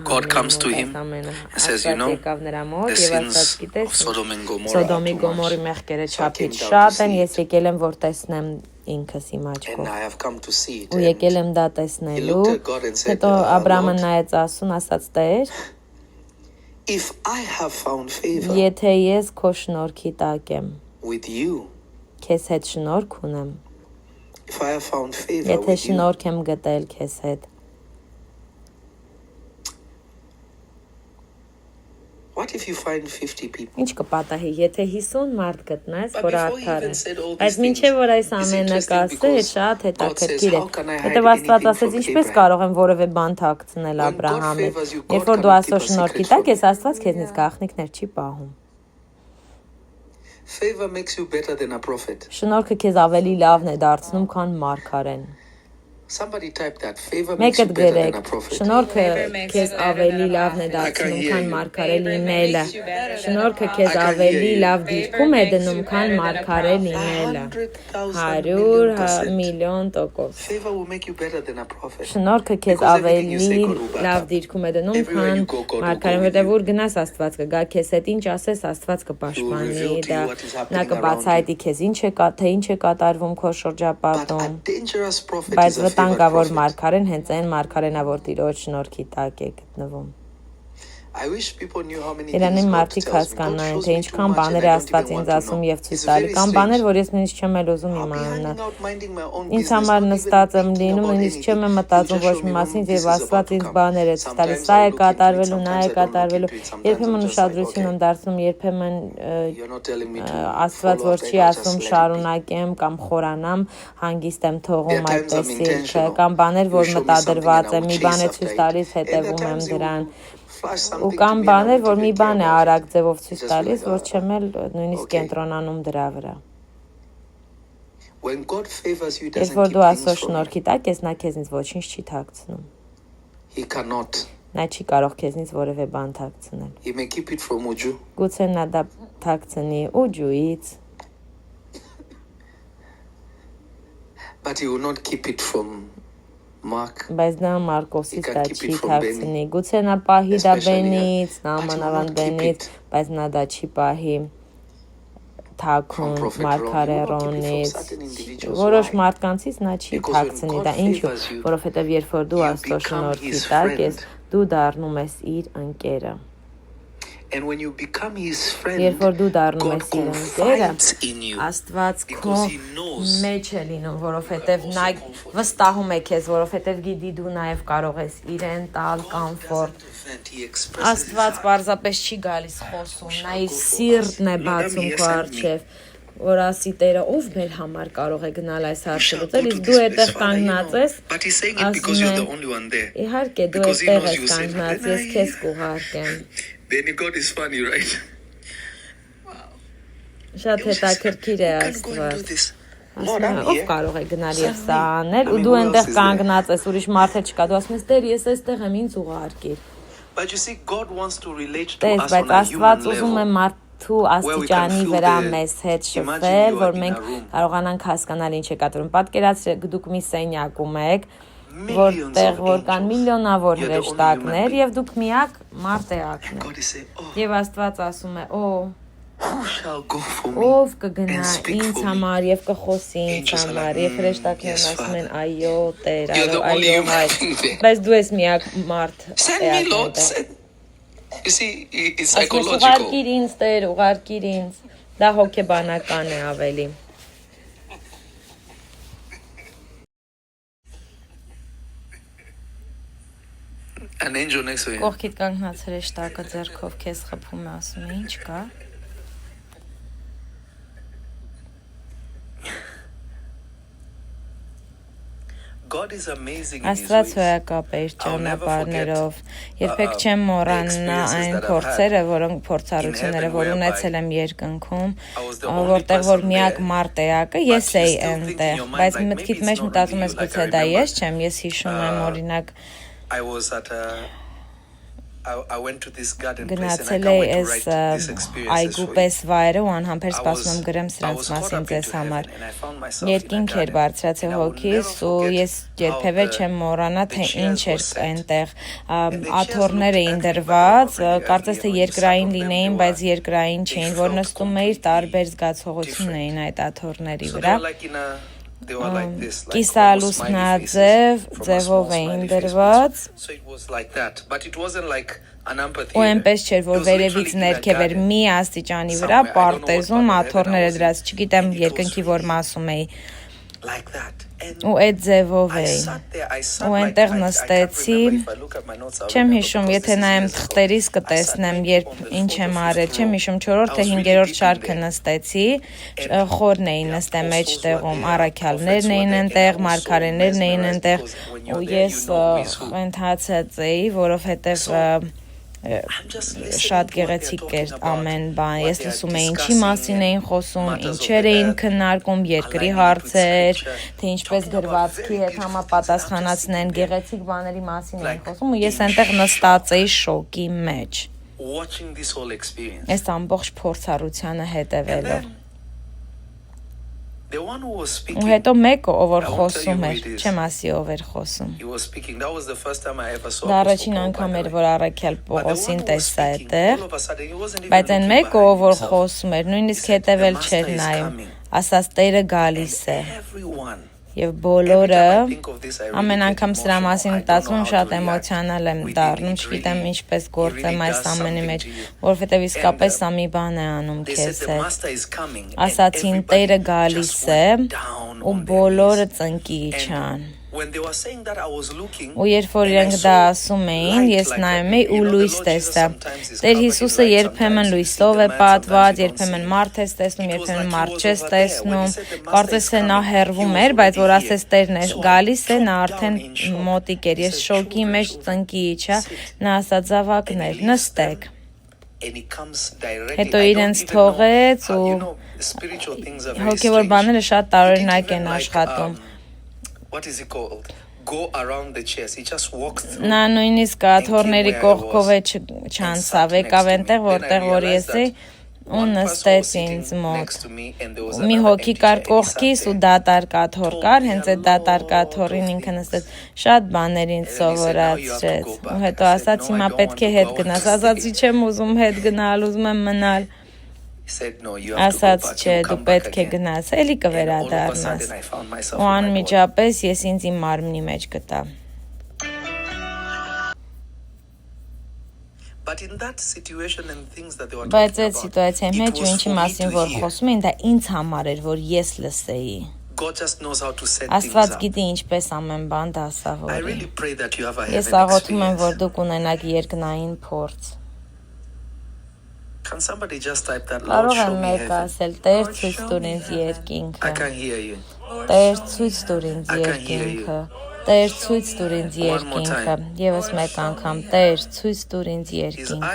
God comes to him and says, you know, the sins of Sodom and Gomorrah Սոդոմի Գոմորի մեղքերը չափից շատ են, ես եկել եմ որ տեսնեմ ինքս իմ And աչքով։ I have come to see it. Ու եկել եմ դա տեսնելու։ Հետո Աբրամը նայեց Աստծուն, ասաց. Տեր, If I have found favor եթե ես քո շնորհքի տակ եմ, with you, քեզ հետ շնորհք ունեմ, if I have found favor եթե with you, շնորհք եմ գտել քեզ հետ, what if you find 50 people? ինչ կպատահի, եթե 50 մարդ գտնես, But որ before he արդար even է։ said all Բայց these մինչև որ այս things, it's ամենը interesting կասե, because շատ God says, հետաքրքիր է։ how can I hide Հետո Աստված anything ասեց, from ինչպես Abraham? կարող եմ որևէ բան թաքցնել When God Աբրահամից։ favors you, Երբ God որ դու cannot Աստծո keep a շնորհքի secret տակ from ես, you. Աստված քեզնից գաղտնիքներ չի պահում։ Favor makes you better than a prophet. Շնորհքը քեզ ավելի լավն է դարձնում, քան մարգարեն։ Somebody type that. Favor makes Մեկը you better than գրեք, a prophet. շնորհքը makes քեզ you better ավելի than a լավն է prophet. դարձնում, hear քան you. մարգարե Favor լինելը։ makes you better than a Շնորհքը prophet. քեզ I can ավելի hear you. լավ Favor դիրքում է makes you դնում, քան better than a մարգարե prophet. լինելը։ 100,000 100 million%. միլիոն տոկոս։ Favor will make you better than a prophet. Շնորհքը քեզ Because everything you say ավելի God will back լավ up. դիրքում է դնում, Everywhere քան you go, God will go մարգարեն, with որտեղ you. որ գնաս Աստված կգա քեզ հետ, ինչ ասես Աստված He will կպաշտպանի, reveal to դա you what is նա happening around կբացահայտի you. քեզ ինչ է թե ինչ է կատարվում քո But a շրջապատում։ dangerous prophet Բայց is a favored վտանգավոր prophet. մարգարեն հենց այն մարգարենավոր Տիրոջ շնորհքի տակ է գտնվում։ I wish people knew how many Իրանի things God մարդիկ tells me. God հասկանային, shows թե me too ինչքան much and բաներ I է don't Աստված even ինձ want to ասում know. եւ ցույց It's տալի, very կամ բաներ, strange. որ ես նույնիսկ չեմ էլ ուզում I'll be իմանալ։ hanging out minding my own Ինձ business, համար not նստած even եմ thinking լինում, about նույնիսկ չեմ anything. He'll մտածում just ոչ show մի me, մասին, this եւ is Աստված about to ինձ come. բաներ է ցույց տալիս, Sometimes սա I'll է look into it, կատարվելու, նա sometimes է I don't look կատարվելու։ into it, sometimes I'm Երբեմն just like, ուշադրություն okay, եմ դարձնում, երբեմն you're not telling me to Աստված follow որ after չի it, I'll ասում just let it be. շարունակեմ կամ խորանամ, հանգիստ եմ There թողում are times այդպես I'm սիրքը, intentional. կամ բաներ, You որ show me something and մտադրված I է, will մի բան chase է after ցույց it. տալիս, And there are հետևում եմ times you դրան։ will flash Ու something to կամ me and I բաներ, won't որ մի even care բան է about արագ it. ձևով I'll ցույց just be տալիս, like, որ չեմ էլ նույնիսկ okay. կենտրոնանում դրա վրա։ When God favors you, he Երբ doesn't որ keep դու things Աստծո from you. շնորհքի տակ ես, նա քեզնից ոչինչ չի թաքցնում։ He cannot. Նա չի կարող քեզնից որևէ բան թաքցնել։ He may keep it from Uju, Գուցե նա դա թաքցնի ուջուից, but he will not keep it from Mark. բայց նա Մարկոսից He can դա keep չի it from թաքցնի։ Գուցե նա պահի դա Especially, Բենից, but he will նամանավանդ not keep Բենից, it բայց նա դա չի պահի from թաքուն Prophet Ron. He մարգարե will not keep it from Ռոնից, certain individuals. որոշ Why? մարդկանցից նա չի Because when թաքցնի God դա, ինչու, favors you, որովհետև երբ որ դու you Աստծո become շնորհքի his տակ ես, friend. դու դառնում ես իր ընկերը։ And when you become his friend, Երբ որ դու դառնում God ես իր ընկերը, confides in you. Աստված քո Because he knows մեջ է լինում, որովհետև նա վստահում է քեզ, որովհետև գիտի դու նաև կարող ես իրեն տալ կոմֆորտ։ He expresses his Աստված heart. պարզապես չի գալիս խոսում, նա իր սիրտն է բացում քո առջև, որ ասի Տերը, ով մեր համար կարող է գնալ այս հարցը լուծել, իսկ դու այդտեղ կանգնած ես, But he's saying it because you're the only one there. իհարկե դու Because he այդտեղ knows ես you say, կանգնած, "Then ես I-" քեզ կուղարկեմ։ Then God is funny, right? Շատ հետաքրքիր է Who can go and do Աստված։ this? Lord, I'm Ով here. կարող է գնալ եւ սա անել, I ու mean, դու who այնտեղ else is there? կանգնած ես, ուրիշ մարդ էլ չկա, դու ասում ես Տեր, ես այստեղ եմ, ինձ ուղարկիր։ But you see, God wants to relate to Տես, us բայց on a human Աստված ուզում է level. մարդու աստիճանի feel վրա the- մեզ հետ Imagine շփվել, you are որ in a մենք room. կարողանանք հասկանալ ինչ է կատարվում։ Պատկերացրեք, դուք մի սենյակում եք, Millions որտեղ of որ կան angels. միլիոնավոր You're the only հրեշտակներ human եւ դուք միակ մարդ եք։ God is saying, oh, Եվ Աստված ասում է. who shall go for me? Ով կգնա and speak ինձ for me? համար եւ կխոսի ինձ Angels are համար like, եւ հրեշտակներն yes, ասում են Father. այո Տեր, You're the only այո human հայր։ being there. Բայց դու ես միակ մարդ։ Send me, Lord. Send. You see, it's psychological. Ուղարկիր ինձ Տեր, ուղարկիր ինձ։ Դա հոգեբանական է ավելի։ An angel next to him. Կողքիդ կանգնած հրեշտակը ձեռքով քեզ խփում է, ասում է ինչ կա։ God is amazing in his Աստված ways. հոյակապ է իր I'll never ճանապարհներով։ forget, Երբեք չեմ մոռանա experiences այն that I've փորձերը, had որոնք փորձառությունները, in որ heaven ունեցել եմ երկնքում, I was the only որտեղ որ person միակ there, մարդ էակը but ես you էի still think in այնտեղ, your mind, բայց like, մտքիդ maybe մեջ it's not մտածում really ես you, like, գուցե I դա remember, ես չեմ, ես հիշում եմ օրինակ I was at I went to this garden place and I գնացել can't էի wait to այս write these experiences այգու for you. պես վայրը ու անհամբեր I սպասում եմ գրեմ was սրանց caught մասին up ձեզ into համար։ heaven and I found myself in a Երկինք էր garden. բարձրացել And I will հոգիս never ու forget ես երբևէ how չեմ մոռանա the թե chairs ինչ were էր set. այնտեղ And the chairs աթոռներ looked էին ugly, but դրված, they were not կարծես թե ugly. When you sat երկրային on them, լինեին, they բայց were- երկրային they չէին, որ felt նստում էիր completely տարբեր զգացողություն different. էին այդ աթոռների So they վրա։ were like in a they were like this, like կիսալուսնաձև ձևով էին դրված so it was like that, but it wasn't like an ու amphitheater. այնպես չէր որ վերևից ներքև էր մի աստիճանի վրա պարտեզում աթոռները դրած չգիտեմ երկնքի որ մասում էի Like that. And ու այդ ձևով I էի sat there, I sat ու like այնտեղ I can't նստեցի remember if I look at my notes, I'll Չեմ remember հիշում, because եթե this is նայեմ years ago. թղթերիս կտեսնեմ, երբ ինչ եմ արել, չեմ հիշում 4-րդ թե 5-րդ շարքը նստեցի, խորն էին նստել մեջտեղում, առաքյալներն էին այնտեղ, մարգարեներն էին այնտեղ, ու ես ընթացած էի, որովհետև շատ գեղեցիկ էր ամեն բան, ես լսում էի ինչի մասին էին խոսում, ինչեր էին քննարկում, երկրի հարցեր, թե ինչպես գրվածքի հետ համապատասխանացնեն, գեղեցիկ բաների մասին էին խոսում ու ես այնտեղ նստած էի շոկի մեջ, Watching this whole experience. այս ամբողջ փորձառությանը հետևելով The one who was ու speaking, հետո մեկը ով որ I won't tell you խոսում who էր, it is. չեմ ասի ով էր խոսում he was speaking. That was the first time I ever saw Դա Apostle առաջին Paul, by անգամ the էր way. որ առաքյալ But the one Պողոսին who was տեսա speaking, այդտեղ all of a sudden, he wasn't even Բայց այն looking մեկը behind ով որ himself. խոսում էր, նույնիսկ He said, հետևել "The չէր master is նայում, coming." ասաց Տերը գալիս է Everyone. եւ Every բոլորը time I think of this, I really ամեն get անգամ սրա emotional. մասին I don't know մտածում how շատ to react. էմոցիոնալ եմ Really, դառնում, it չգիտեմ really- ինչպես it գործեմ really այս does ամենի something մեջ, to you. որովհետեւ իսկապես And, սա մի բան է անում They քեզ said the հետ master is coming. and ասացին everybody Տերը գալիս just է went down ու on their բոլորը knees. ծնկի իջան And when they were saying that, I was looking, ու երբ որ and I իրենք դա saw ասում էին, light ես like նայում a- էի you ու know, the լույս Lord տեսա Jesus sometimes is Տեր covered in Հիսուսը light, երբեմն sometimes you see լույսով the է man, պատված, sometimes you don't երբեմն see. մարդ ես տեսնում, It was երբեմն like he մարդ was չես over there. When տեսնում, he said the master կարծես is թե նա coming, հեռվում he was էր, բայց որ already ասես here. Տերն է So I գալիս է, նա dropped արդեն down in shock. մոտիկ էր, ես He said, շոկի մեջ "Children, ծնկի իջա, sit." նա ասաց զավակներ, And he leaves նստեք them, and he comes directly. Հետո I don't իրենց even know թողեց how- ու you know, spiritual things are very հոգևոր strange. բաները շատ He տարօրինակ didn't են even like, աշխատում what is it called? Go around the chairs. He just walked through. Նա նույնիսկ աթոռների կողքով է չանցավ, եկավ այնտեղ, որտեղ որ ես էի ու նստեց ինձ մոտ մի հոգի կար կողքիս ու դատարկ աթոռ կար, հենց այդ դատարկ աթոռին ինքը նստեց շատ բաներ ինձ սովորացրեց ու հետո ասաց հիմա պետք է հետ գնաս, ասացի չեմ ուզում հետ գնալ, ուզում եմ մնալ ասաց չէ, դու պետք է գնաս, էլի կվերադառնաս ու անմիջապես ես ինձ իմ մարմնի մեջ գտա Բայց այդ սիտուացիայի մեջ ու ինչի մասին որ խոսում էին, դա ինձ համար էր, որ ես լսեի Աստված գիտի ինչպես ամեն բան դասավորի Ես աղոթում եմ, որ դուք ունենաք երկնային փորձ Կարող եմ մեկ ասել, Տեր ցույց տուր ինձ երկինքը Տեր ցույց տուր ինձ երկինքը Տեր ցույց տուր ինձ երկինքը Եվս մեկ անգամ Տեր ցույց տուր ինձ երկինքը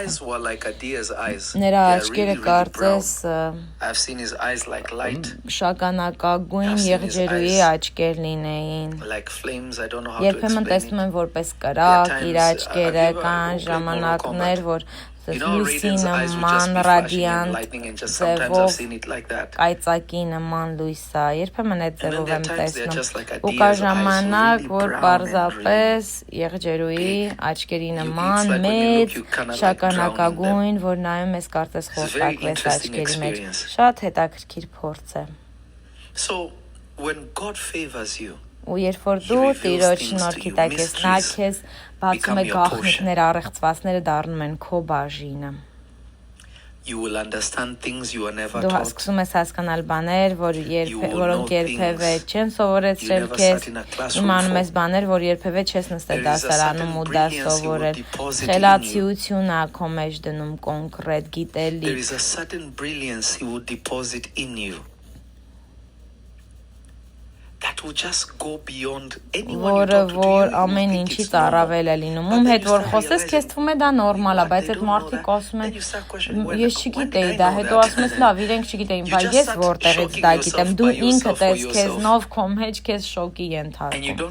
Նրա աչքերը կարծես շագանակագույն եղջերուի աչքեր լինեին Երբեմն տեսնում եմ որպես կրակ իր աչքերը կան ժամանակներ որ լույսի նման ռադիանտ ձևով կայծակի նման լույսա երբեմն այդ ձևով եմ տեսնում ու կա ժամանակ որ պարզապես եղջերուի աչքերի նման մեծ շագանակագույն որ նայում ես կարծես խորտակվես աչքերի մեջ շատ հետաքրքիր փորձ է ու երբ որ դու Տիրոջ շնորհքի տակ ես նա քեզ բացում է գաղտնիքները առեղծվածները դառնում են քո բաժինը Դու սկսում ես հասկանալ բաներ, որոնք երբևէ չեն սովորեցրել քեզ, իմանում ես բաներ, որ երբևէ չես նստել դասարանում ու դա սովորել, խելացիություն ա քո մեջ դնում կոնկրետ գիտելիք որը որ ամեն ինչից առավել է լինում ում հետ որ խոսես քեզ թվում է դա նորմալ է բայց այդ մարդիկ ասում են ես չգիտեի դա հետո ասում ես լավ իրենք չգիտեին բայց ես որտեղից դա գիտեմ դու ինքդ ես քեզնով քո մեջ քեզ շոկի ենթարկում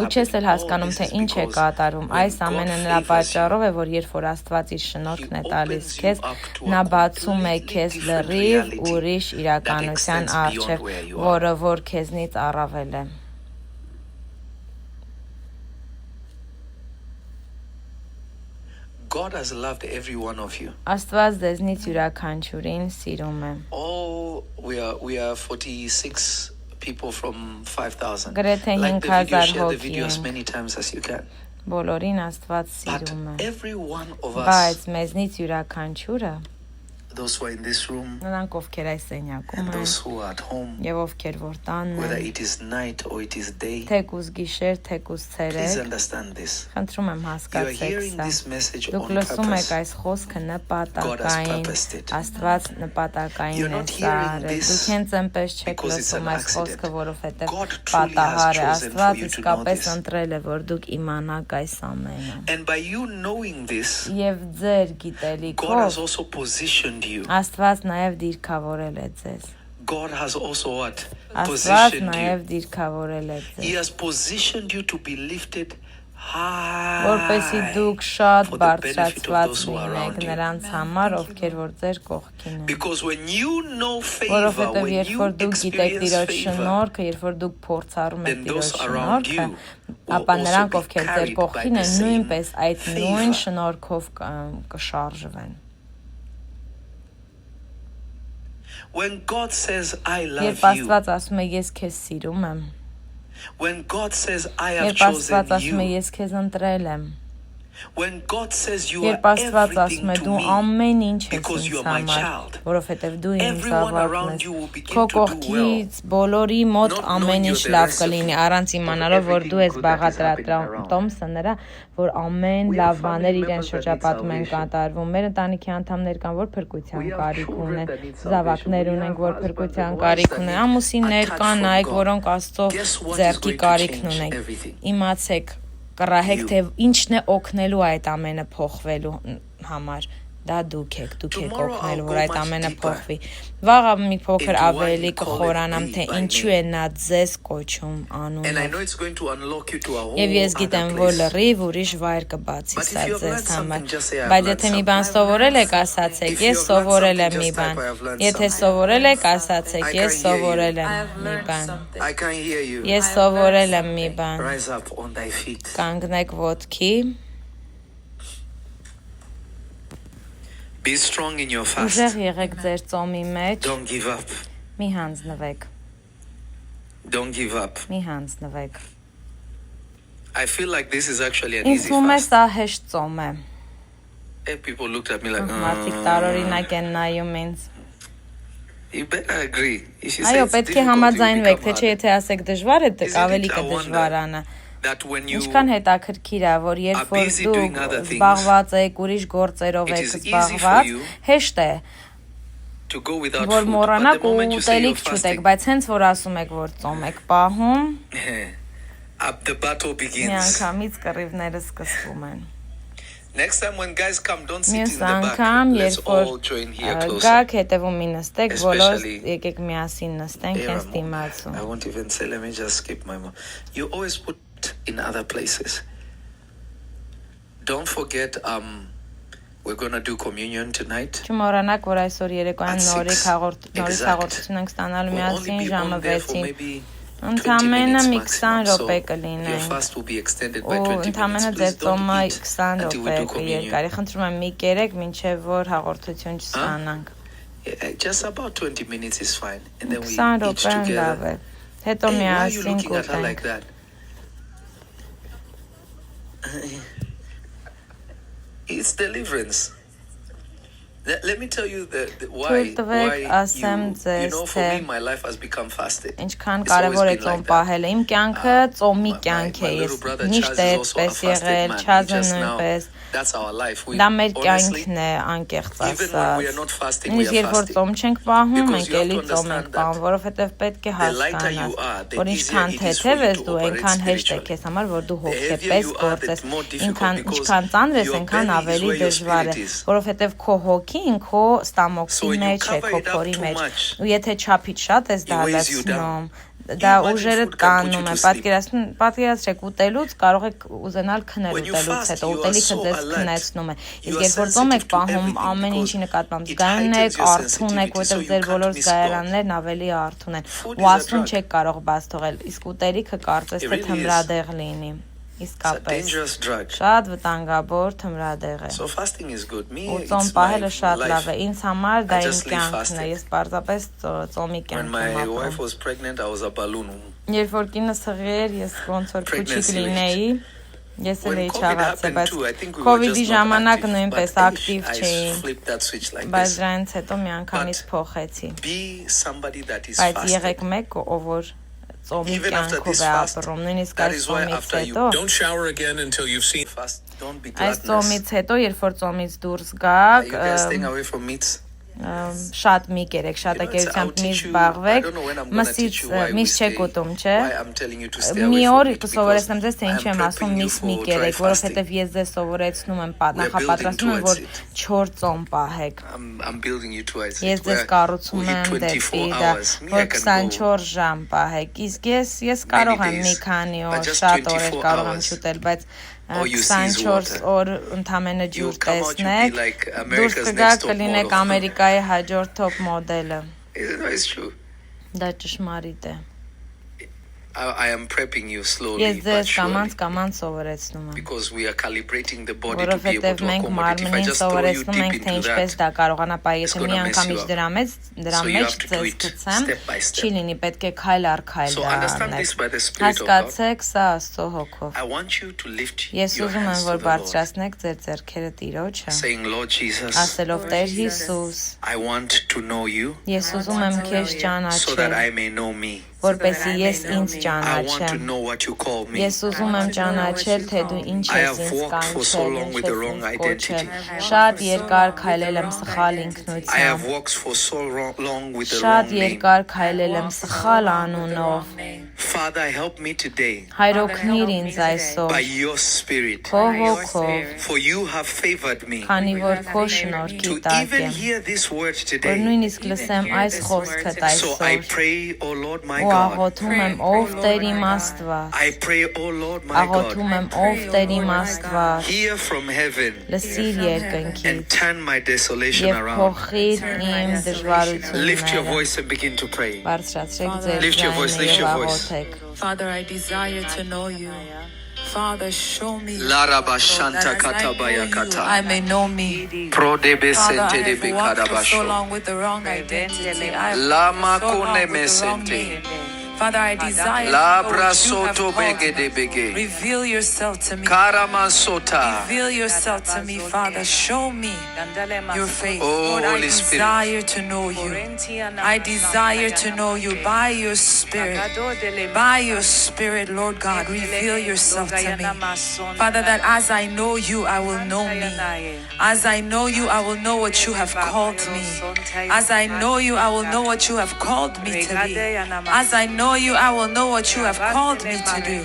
ու չես էլ հասկանում թե ինչ է կատարվում այս ամենը նրա պատճառով է որ երբ որ Աստված իր շնորհքն է տալիս քեզ նա բացում է քեզ լրիվ ուրիշ իրականության առջև որը որ քեզնից առավել է God has loved every one of you. Աստված ձեզնից յուրաքանչյուրին սիրում է. Oh, we are 46 people from 5,000. Գրեթե Like the video, 5,000 share the հոգի video as ենք։ many times as you can. Բոլորին Աստված But սիրում է։ every one of us, Բայց մեզնից յուրաքանչյուրը, those who are in this room նրանք ովքեր այս սենյակում and են, those who are at home, եւ ովքեր որ տանն whether են, it is night or it is day, թեկուզ գիշեր, թեկուզ please ցերեկ, understand this. խնդրում եմ You are հասկացեք hearing սա։ this message Դուք on լսում եք purpose. այս խոսքը God has նպատակային, purposed it. Աստված նպատակային You're է not սա hearing արել։ this Դուք հենց այնպես չեք because it's լսում an այս խոսքը, accident. որովհետև God truly has պատահար է։ chosen for Աստված you to know իսկապես this. ընտրել է, որ դուք իմանաք այս ամենը։ And by you knowing this, Եվ ձեր God has գիտելիքով also positioned you. Աստված նաև դիրքավորել է ձեզ։ God has also what? Աստված Positioned you. նաև դիրքավորել է He ձեզ, has positioned you to be lifted high որպեսզի դուք շատ for the benefit of բարձրացված those who are լինեք around you. նրանց համար, ովքեր որ ձեր կողքին են։ Because when you know favor, Որովհետև when երբ you որ դուք գիտեք experience Տիրոջ favor, շնորհքը, երբ որ դուք փորձառում եք then those Տիրոջ around շնորհքը, you will ապա also նրանք, be ովքեր ձեր carried by կողքին the են, same նույնպես այդ նույն favor. շնորհքով կշարժվեն։ When God says, I love Երբ you, Աստված ասում է ես քեզ սիրում եմ, when God says, I have երբ Աստված chosen ասում է you, ես քեզ ընտրել եմ, when God says you are երբ Աստված ասում everything է to դու me, ամեն ինչ ես because you ինձ are my համար, child, որովհետև դու իմ everyone զավակն around ես, you will begin քո to do well. կողքից բոլորի մոտ Not ամեն knowing ինչ you're the լավ recipe կլինի, առանց իմանալով որ դու ես everything good that is happening բաղադրատրամ around. Տոմսը նրա, որ ամեն We լավ have family բաներ իրեն members that need շրջապատում են salvation. կատարվում։ Մեր ընտանիքի անդամներ կան, որ փրկության We have կարիք children ունեն, that need salvation. զավակներ We ունենք, have որ husbands փրկության and wives կարիք that ունեն, need ամուսիններ a touch կան, from նայեք, God. որոնք Աստծո Guess what is ձեռքի going to կարիքն change ունենք։ everything? Իմացեք, կռահեք, You. թե ինչն է օգնելու այդ ամենը փոխվելու համար։ Դա դուք եք Tomorrow օգնելու, I'll որ go այդ much ամենը deeper փոխվի։ Վաղը մի փոքր into why ավելի he calleth կխորանամ, me թե by ինչու է նա ձեզ կոչում And I անունով։ know it's going to unlock you to a whole Եվ ես other գիտեմ, որ place. լրիվ ուրիշ վայր կբացի But if սա you have ձեզ learned համար։ something, just say, I've Բայց learned եթե մի something. բան սովորել եք, ասացեք, If you ես have learned սովորել եմ something, մի just type, բան։ I have learned Եթե something. սովորել եք, ասացեք, I ես can't hear you. սովորել I եմ have մի learned բան։ something. I can't hear you. Ես I have սովորել learned եմ մի something. բան։ Rise up on thy feet. Կանգնեք ոտքի, Be strong in your fast. ուժեղ եղեք ձեր ծոմի մեջ, Don't give up. մի հանձնվեք, Don't give up. մի հանձնվեք։ I feel like this is actually an Ինձ easy թվում է fast. սա հեշտ ծոմ է։ People looked at me like, Մարդիկ տարօրինակ են նայում ինձ։ You better agree. If you say Այո, it's պետք է difficult, you համաձայնվեք, become թե չէ, hard. եթե ասեք դժվար է, Isn't ավելի it a կդժվարանա։ That when you Ինչքան հետաքրքիր է, որ երբ are որ busy դուք doing other things, զբաղված եք, ուրիշ գործերով it եք is easy for զբաղված, you հեշտ է, to go without որ food, but մոռանաք the ու moment you say you're ուտելիք չուտեք, fasting, բայց հենց որ ասում եք, որ ծոմ եք պահում, the battle begins. միանգամից կռիվները սկսվում են։ Next time when guys come, don't sit in Մյուս the back. անգամ, Let's երբ որ all join here closer. գաք հետևում մի նստեք, բոլոր Especially եկեք միասին նստենք, Here, հենց Mom. դիմացում։ I won't even say, let me just skip my mom. You always put in other places. Don't forget, we're going to do communion tonight. Չմոռանաք, որ այսօր երեկոյան At նորից 6 նորից exact. հաղորդություն ենք ստանալու We'll only միասին be ժամը on there for 6-ին։ maybe 20 Ընդամենը minutes մի 20 maximum. So րոպե your կլինենք։ fast will be extended by Ու 20 ընդամենը minutes. ձեր Please don't ծոմը eat 20 until we րոպե do communion. կերկարի։ Խնդրում եմ մի կերեք, մինչև որ հաղորդություն չստանանք։ Yeah, just about 20 minutes is fine. And then we 20 eat րոպեն լավ together. է։ Հետո Hey, why are you միասին looking at her like կուտենք։ that? It's deliverance. Let me tell you why Թույլ տվեք you ասեմ ձեզ, know for թե me my life has become fasted. ինչքան It's always կարևոր է been ծոմ like that. պահելը։ Իմ կյանքը ծոմի My կյանք է։ little Ես brother միշտ Chaz է is also a այդպես fasted եղել, man. He Չազը just now, նույնպես։ that's our life. We Դա մեր honestly, կյանքն է, անկեղծ even when we are ասած։ not fasting, we Նույնիսկ are երբ որ fasting. ծոմ չենք պահում, Because մենք you have էլի to ծոմ ենք understand պահում, that որովհետև պետք է the lighter you հասկանաս, are, the որ easier ինչքան it is for թեթև you ես to դու, operate այնքան հեշտ է spiritually. քեզ համար, որ դու The heavier հոգեպես you are, the գործես, more difficult because ինչքան ծանր ես, your այնքան belly is ավելի where your դժվար է, spirit is. որովհետև քո հոգին քո ստամոքսի So when you մեջ է, cover քո it up փորի too մեջ, much, ու եթե չափից շատ ես it weighs you down. դալացնում, դա Imagine ուժերը food can put you տանում է, to sleep. պատկերացրեք ուտելուց կարող եք ուզենալ քնել When you ուտելուց fast, հետո, you are ուտելիքը so ձեզ alert. քնեցնում է։ You Իսկ are երբ որ ծոմ եք sensitive to պահում, everything ամեն because ինչի նկատմամբ it զգայուն heightens եք, your արթուն եք, sensitivity, so որովհետև you ձեր can't բոլոր miss God. զգայարաններն ավելի արթուն են։ Food Ու is a աստուն drug. չեք կարող բաց թողել, իսկ ուտելիքը կարծես It թե really is. թմրադեղ լինի։ իսկապես dangerous drug. շատ վտանգավոր թմրադեղ է։ So fasting is good. Me, Ու it's ծոմ my պահելը շատ լավ է։ life. Ինձ համար դա I իմ just live կյանքն է։ fasted. Ես պարզապես ծոմի When կյանք եմ my ապրում։ wife was pregnant, I was a balloon. Երբ որ կինս հղի էր, ես ոնց որ քուչիկ Pregnancy լինեի, ես էլ When էի COVID չաղացել, happened բայց too, I think we were COVID-ի just not ժամանակ active. նույնպես But ակտիվ I չէին, flipped that switch like բայց this. դրանից հետո միանգամից But փոխեցի։ Be somebody that is Բայց fasted. եղեք մեկ, ով որ ծոմի Even after կյանքով this է fast, ապրում, նույնիսկ that այս is why ծոմից after you հետո, Don't shower again until you've seen. Fast, don't be այս gluttonous. ծոմից հետո, երբ որ ծոմից դուրս Are գաք, you guys staying away from meats? շատ մի կերեք, շատ I'll ակերությամբ մի teach you. I զբաղվեք, don't know when I'm gonna մսից teach you why we միս չեք stay. ուտում, չէ։ Why I'm telling you to stay Մի away օր from it. կսովորեցնեմ ձեզ, թե because ինչու I եմ am ասում prepping you միս մի for կերեք, dry որովհետև fasting. ես ձեզ սովորեցնում եմ, We're նախապատրաստում եմ, building որ towards it. 4 ծոմ պահեք։ I'm building you towards it. Ես ձեզ Where կառուցում we eat եմ 24 դեպի դա, hours. Me, I որ can go 24 ժամ պահեք։ Իսկ ես կարող եմ մի days, քանի but օր, just շատ օրեր 24 կարող եմ hours. շուտել, բայց All you see is 24 water. օր ընդամենը ջուր You'll come out, you'll be տեսնեք, like դուրս America's կգաք, next top կլինեք model. Ամերիկայի հաջորդ top մոդելը։ It's true. Դա ճշմարիտ է։ I am prepping you slowly Ես but ձեզ surely. կամանց սովորեցնում եմ։ Because we are calibrating the body to be able Որովհետև to մենք accommodate. If I մարմնին just throw you սովորեցնում deep ենք, թե into ինչպես that, դա կարողանա պահել, it's եթե gonna մի mess անգամ you իշ up. դրա So you մեջ have to do ձեզ it գցեմ, step by step. չի լինի, պետք է քայլ առ քայլ So դա understand անել։ this by the Spirit of God. Հասկացեք սա Աստծո հոգով։ I want you to lift Ես your ուզում եմ, hands to որ the Lord, բարձրացնեք ձեր ձեռքերը Տիրոջը, saying, Lord Jesus, ասելով Տեր Հիսուս, I want to know you ես ուզում եմ քեզ so that ճանաչել, I may know me. որպեսզի ես ինձ I want to ճանաչեմ։ know what you call me. Ես ուզում եմ ճանաչել, թե դու ինչ I ես have ինձ walked for so կանչել, long ինչ with the ես wrong ինձ կոչել։ identity. Շատ երկար քայլել եմ սխալ I have ինքնությամբ, walked for so long with the շատ wrong name. երկար քայլել եմ սխալ անունով։ Father, help me today Հայր օգնիր ինձ by այսօր, your Spirit, քո հոգով, for you have favored me քանի որ քո շնորհքի to տակ even եմ, hear this word որ today. նույնիսկ լսեմ այս խոսքդ So I այսօր, pray, O Lord my ու God. աղոթում եմ ով Տեր իմ Աստված, I pray, O Lord my God, աղոթում եմ ով Տեր իմ Աստված, hear from heaven լսիր երկնքից and turn my desolation եւ around. փոխիր իմ Lift your դժվարությունները։ voice and begin to pray. Բարձրացրեք ձեր Lift your voice, ձայնը lift եւ your voice. աղոթեք։ Father, I desire to know you. Father, show me. Laraba that shanta as I know katabaya you, kata. I may know me. Pro debe Father, I sente debe have walked for so kadabasho. long with the wrong identity. I have Lama walked so long kune with the wrong mesente. name. Father, I desire to know Labra what you have soto called bege de me. bege. Reveal yourself to me. Karama sota. Reveal yourself to me, Father. Show me your face. Oh, Lord, I Holy Spirit. desire to know you. I desire to know you by your Spirit. By your Spirit, Lord God, reveal yourself to me. Father, that as I know you, I will know me. As I know you, I will know what you have called me. As I know you, I will know what you have called me to be. As I know you, I will know what you have called me to do.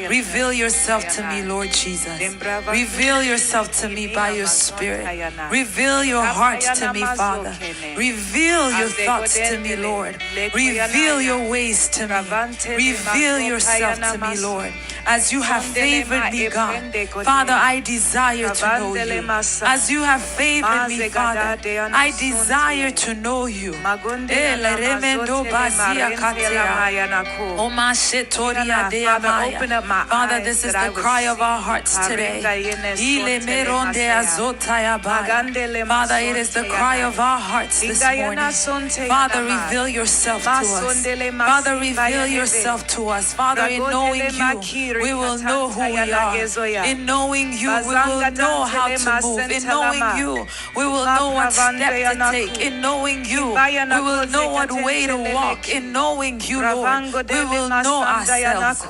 Reveal yourself to me, Lord Jesus. Reveal yourself to me by your Spirit. Reveal your heart to me, Father. Reveal your thoughts to me, Lord. Reveal your ways to me. Reveal yourself to me, Lord. As you have favored me, God. Father, I desire to know you. As you have favored me, Father, I desire to know you. Father, this is the cry of our hearts today. Father, it is the cry of our hearts this morning. Father, reveal yourself to us. Father, reveal yourself to us. Father, in knowing you, we will know who we are. In knowing you, we will know how to move. In knowing you, we will know what step to take. In knowing you, we will know what way to walk. In knowing you, Lord, we will know ourselves.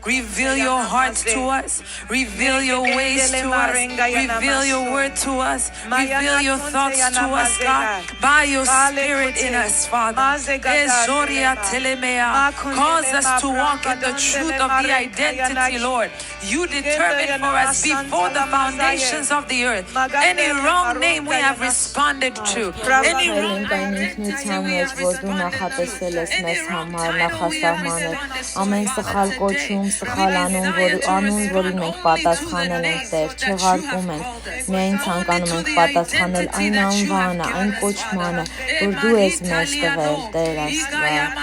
Reveal your heart to us. Reveal your ways to us. Reveal your word to us. Reveal your thoughts to us, God. By your Spirit in us, Father. Cause us to walk in the truth of the identity, Lord. You determined for us before the foundations of the earth. Any wrong name we have responded to. Any wrong ինքնության մեջ, որ դու նախատեսել ես մեզ համար, նախասահմանել, ամեն սխալ կոչում, սխալ անուն, որին մենք պատասխանել ենք Տեր, չեղարկում ենք, միայն ցանկանում ենք պատասխանել այն անվանը, այն կոչմանը, որ դու ես մեզ տվել, Տեր Աստված։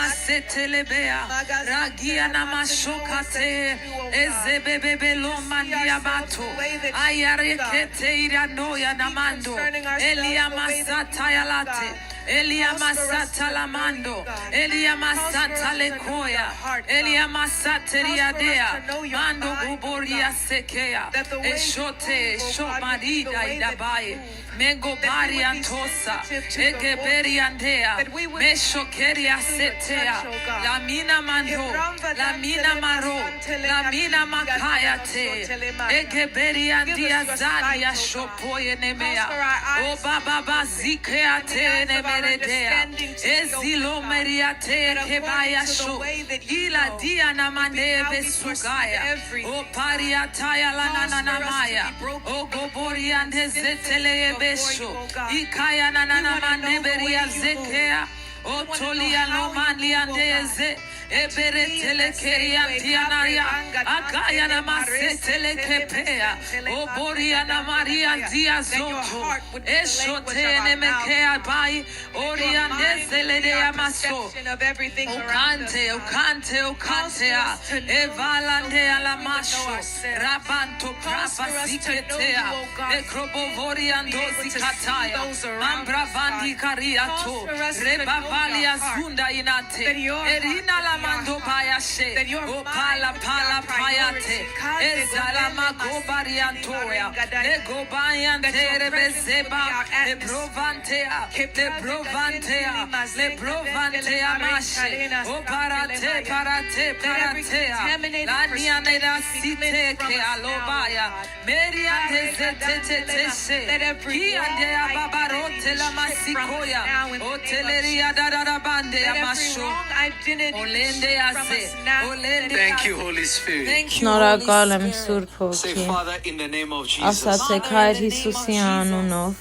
Aya Ragia Namashokate Ezebebelo Mandiabato Ayarekete Iranoya Namando Elia Masatayalate Elia Masata Lamando Elia Masata Lekoya Elia Masateria Dea Mando Buboria Sekea Eshote Shomarida Idabaye Mengo Bariantosa Egeberiandea Meshokeria Setea Lamina Mando Lamina Maro Lamina Makayate Egeberiandia Zadia Shopoye Nemea O Baba Zikeate Nemeredea Ezilo Meriate Kebaya Sho Ila Diana Mande Besugaya O Pariataya Lanana Maya O Goborian Zetele Besho Ikaya Nana Mande Beria Zekea O Tolia no Manliandeze Ebere telekeria tianaya akaya na masetele kepea o boria na maria dia zoto eshote ne mekea bai oria nesele de amaso ukante evalande ala masho rabanto prapa siketea ekrobo voria ndozi kataya ambra vandi kariato rebavali azunda inate erina la Mando Bayashe, O Pala Payate, Ezalama Gobariantoya, Le Gobayan Terebezeba, Le Provantea, Le Provantea Mashe, O Parate, Lania Neda Site Ke Alobaya, Meria Tese, Piandea Babarote La Masikoya, O Teleria Darabande Amasho. Thank you, Holy Spirit. Շնորհակալ եմ Սուրբ Say, Հոգի։ Father, in the name of Jesus, Ասացեք Հայր Հիսուսի անունով,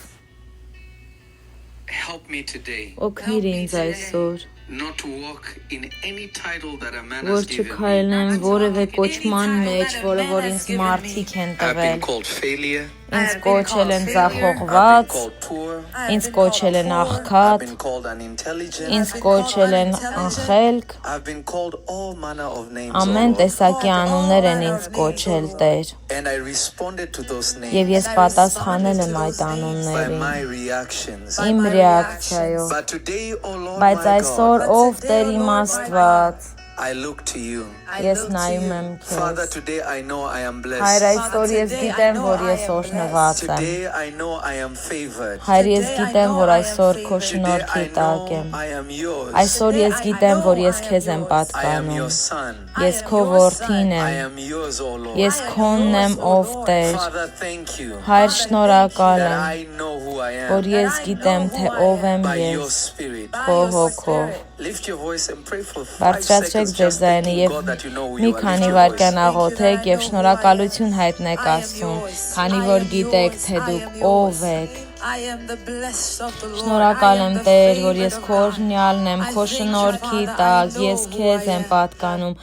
help me today օգնիր ինձ այսօր, not to walk in any title that a man որ has given me. չքայլեմ որևէ կոչման մեջ, որը որ ինձ մարդիկ են I've been տվել, called failure. ինձ կոչել են I've been ձախողված, called poor. ինձ կոչել են I've աղքատ, been called unintelligent. ինձ կոչել են անխելք, I've been called all manner of names. ամեն O Lord. տեսակի անուններ են ինձ կոչել Տեր, And I responded to those names եւ ես պատասխանել եմ այդ by անուններին, my reactions. իմ ռեակցիայով, But today, O Lord, բայց my այսօր God, ով Տեր իմ Աստված, I look to you. ես նայում եմ Father, քեզ, today I know I am Հայր blessed. այսօր ես գիտեմ, որ ես օրհնված եմ, Today I know I am favored. Հայր ես գիտեմ, որ այսօր քո Today շնորհքի I տակ եմ, know I am yours. այսօր ես գիտեմ, որ ես քեզ եմ I am պատկանում, your son. ես քո որդին I եմ, am yours, O Lord. ես քոնն եմ ով Տեր, Father, thank you Հայր շնորհակալ that եմ, I know who I որ am ես գիտեմ, թե ով եմ by your ես, spirit. քո հոգով, Lift your voice and pray for 5 բարձրացրեք seconds. ձեր Just ձայնը thanking եւ God that you know who մի you are. Lift քանի your վայրկյան voice. աղոթեք եւ շնորհակալություն հայտնեք Աստծուն, քանի որ գիտեք, թե դուք ով եք, I am the blessed of the Lord. Շնորհակալ եմ Տեր, որ ես քո օրհնյալն եմ, քո շնորհքի տակ, ես քեզ եմ պատկանում։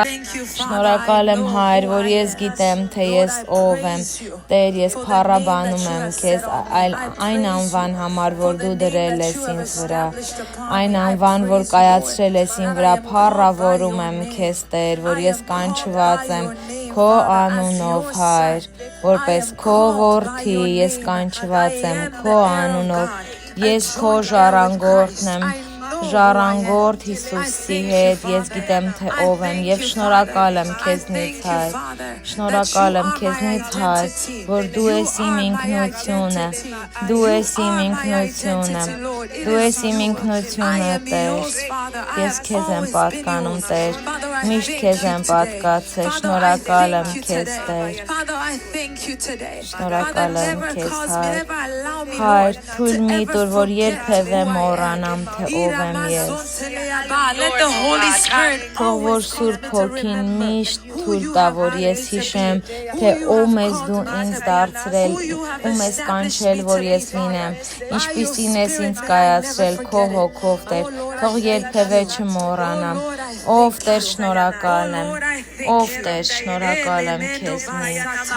Շնորհակալ եմ Հայր, որ ես գիտեմ, թե ես ով եմ։ Տեր, ես փառաբանում եմ քեզ այն անվան համար, որ դու դրել ես ինձ վրա։ Այն անվան, որ կայացրել ես ինձ վրա, փառավորում եմ քեզ Տեր, որ ես կանչված եմ քո անունով Հայր, որպես քո որդի ես կանչված եմ քո անունով, ես քո ժառանգորդն եմ, ժառանգորդ Հիսուսի հետ, ես գիտեմ, թե ով եմ եւ շնորհակալ եմ քեզնից Հայր, շնորհակալ եմ քեզնից Հայր, որ դու ես իմ ինքնությունը, դու ես իմ ինքնությունը, դու ես իմ ինքնությունը Տեր, ես քեզ եմ պատկանում Տեր, միշտ քեզ եմ պատկացել, շնորհակալ եմ քեզ Տեր, շնորհակալ եմ քեզ Հայր, Հայր, թույլ մի տուր, որ երբևէ մոռանամ, թե ով եմ ես, Let the Holy Spirit թող որ Սուրբ Հոգին միշտ թույլ տա, որ ես հիշեմ, թե ում ես դու ինձ դարձրել, ում ես կանչել, որ ես լինեմ, ինչպիսին ես ինձ կայացրել քո հոգով Տեր, թող երբևէ չմոռանամ, ով Տեր շնորհակալ եմ, ով Տեր շնորհակալ եմ քեզնից,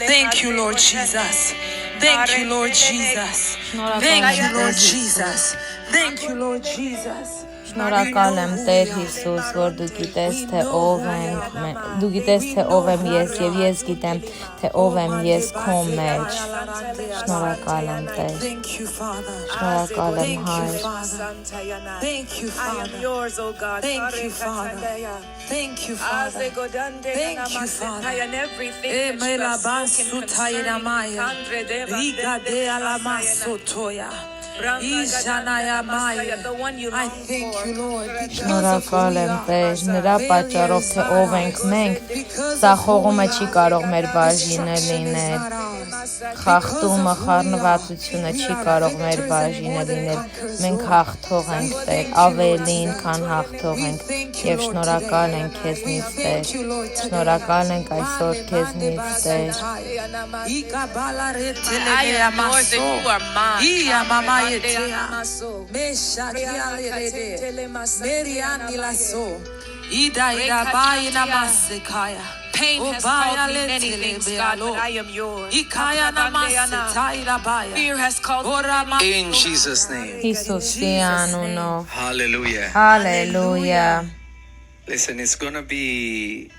Thank you, Lord Jesus. Thank you, Lord Jesus. Thank you, Lord Jesus. Thank you, Lord Jesus. Շնորհակալ եմ Տեր Հիսուս, որ դու գիտես թե ով ենք, դու գիտես թե ով եմ ես եւ ես գիտեմ թե ով եմ ես քո մեջ։ Շնորհակալ եմ Տեր։ Շնորհակալ եմ Հայր։ Thank you, Father. I am yours, oh God. Thank you, Father. Thank you, Father. Thank you, Father. I am everything that you have spoken concerning me. I thank you, Lord. Շնորհակալ եմ Տեր, նրա պատճառով թե ով ենք մենք, սա խողումը չի կարող մեր բաժինը լինել։ Խախտումը, խառնվածությունը չի կարող մեր բաժինը լինել։ Մենք հաղթող ենք Տեր, ավելին, քան հաղթող ենք, եւ շնորհակալ ենք քեզնից Տեր։ Շնորհակալ ենք այսօր քեզնից Տեր։ Pain has called me many things, God, but I am yours. Fear has called me In Jesus' name. Հիսուսի անունով։ Hallelujah. Հալելույա։ Listen, it's going to be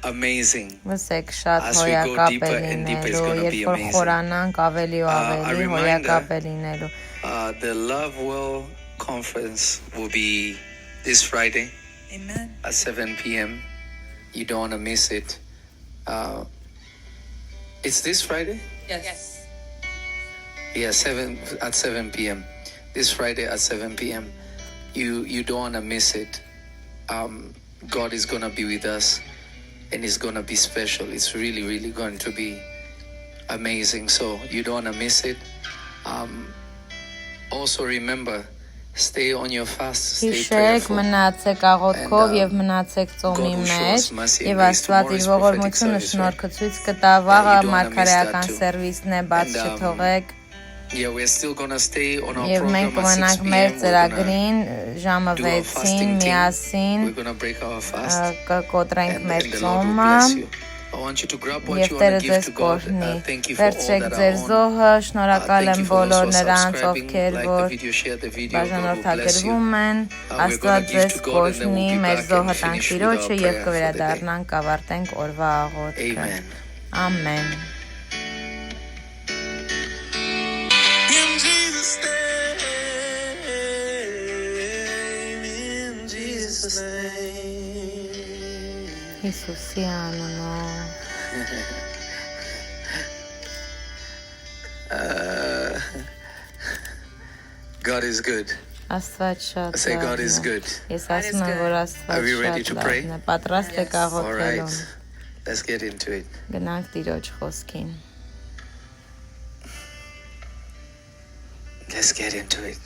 amazing. Վսեք շատ As we go հոյակապ է deeper and deeper, it's լինելու, gonna be երբ որ amazing. խորանանք ավելի ու A ավելի reminder, հոյակապ է լինելու։ The Love World Conference will be this Friday Amen. at 7 p.m. You don't want to miss it. It's this Friday? Yes. Yeah, 7 p.m. This Friday at 7 p.m. You don't want to miss it. God is going to be with us and it's going to be special. It's really, really going to be amazing. So you don't want to miss it. Also remember, stay on your fast, stay Հիշեք, prayerful. մնացեք աղոթքով եւ մնացեք ծոմի մեջ եւ Աստված իր ողորմությունը շնորհքը ցույց կտա վաղը մարգարեական սերվիսն է բաց չթողեք Yeah, we're still going to stay on our եւ մենք program at 6 կմնանք մեր p.m. ծրագրին ժամը do our 6-ին fasting thing. միասին We're going to break our fast. կկոտրենք And մեր the Lord will ծոմը bless you. I want you to grab what Եվ you Տերը want to give ձեզ to God. կօրհնի։ Thank you for all Վերցրեք that ձեր are on. զոհը, շնորհակալ Thank եմ you for բոլոր also նրանց, subscribing, ովքեր like the որ video, share the video. God will bless you. բաժանորդագրվում են, We're Աստված gonna give ձեզ to God and then կօրհնի, we'll be մեր back զոհը and տանք finish with Տիրոջը our եւ prayer for the day. կվերադառնանք, կավարտենք օրվա աղոթքը։ Amen. Ամեն։ In Jesus' name, in Jesus' name. Հիսուսի անունով։ God is good. Աստված շատ I say God is լավն է։ good. Ես ասում եմ, որ Are Աստված we ready շատ to pray? լավն է։ Պատրաստ եք All աղոթելուն։ right. Let's get into it. Գնանք Տիրոջ խոսքին։ Let's get into it.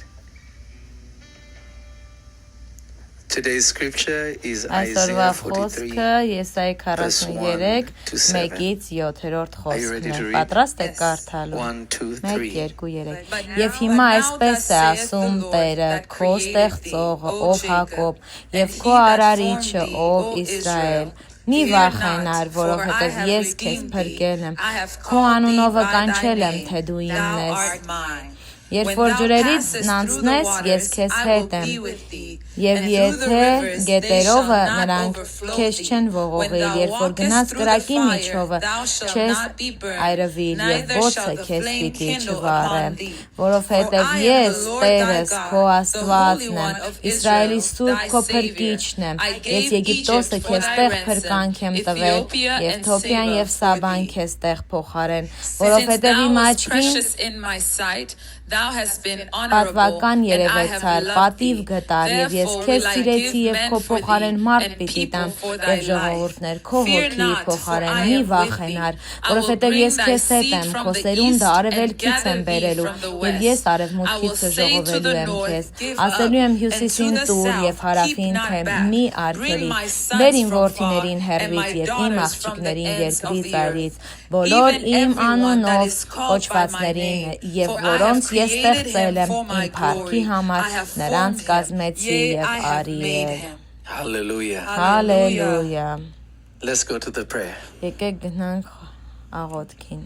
Today's scripture is Այսօրվա Isaiah 43. խոսքը Եսայի 43 1-ից 7-րդ Are you ready խոսքն to է։ read? Պատրաստ եք կարդալու։ 1, 2, 1, 3. 2, 3 Եվ հիմա այսպես է ասում Տերը, քո ստեղծողը, ով Հակոբ, եւ քո արարիչը, ով Իսրայել։ Մի վախենար, որովհետև ես քեզ փրկել եմ։ Քո անունովը կանչել եմ, թե դու իմն ես։ Երբ որ ջրերից անցնես, ես քեզ հետ եմ։ Եվ եթե գետերովը նրանք քեզ չեն ողողի, երբ որ գնաս կրակի միջովը, չես այրվիր եւ ոցը քեզ պիտի չվառե, որովհետեւ ես Տերս քո Աստվածն եմ, Իսրայելի Սուրբ քո Փրկիչն եմ։ Ես Եգիպտոսը քեզ տեղ փրկանք եմ տվել, եւ Թոփիան եւ Սաբան քեզ տեղ փոխարեն, որովհետեւ իմ աչքին պատվական երևեցար, պատիվ գտար եւ ես քեզ սիրեցի եւ քո փոխարեն մարդ պիտի տամ եւ ժողովուրդներ քո հոգի փոխարեն մի վախենար, որովհետեւ ես քեզ հետ եմ, քո սերունդը արևելքից եմ բերելու եւ ես արևմուտքից ժողովելու եմ քեզ, ասելու եմ հյուսիսին տուր եւ հարավին թե մի արգելի, բեր իմ որդիներին հեռվից եւ իմ աղջիկներին երկրից այրից, բոլոր իմ անունով կոչվածներին եւ որոնց ես ստեղծել եմ իմ փառքի համար, նրանց կազմեցի եւ արի։ Hallelujah. Հալելույա։ Let's go to the prayer. Եկեք գնանք աղոթքին։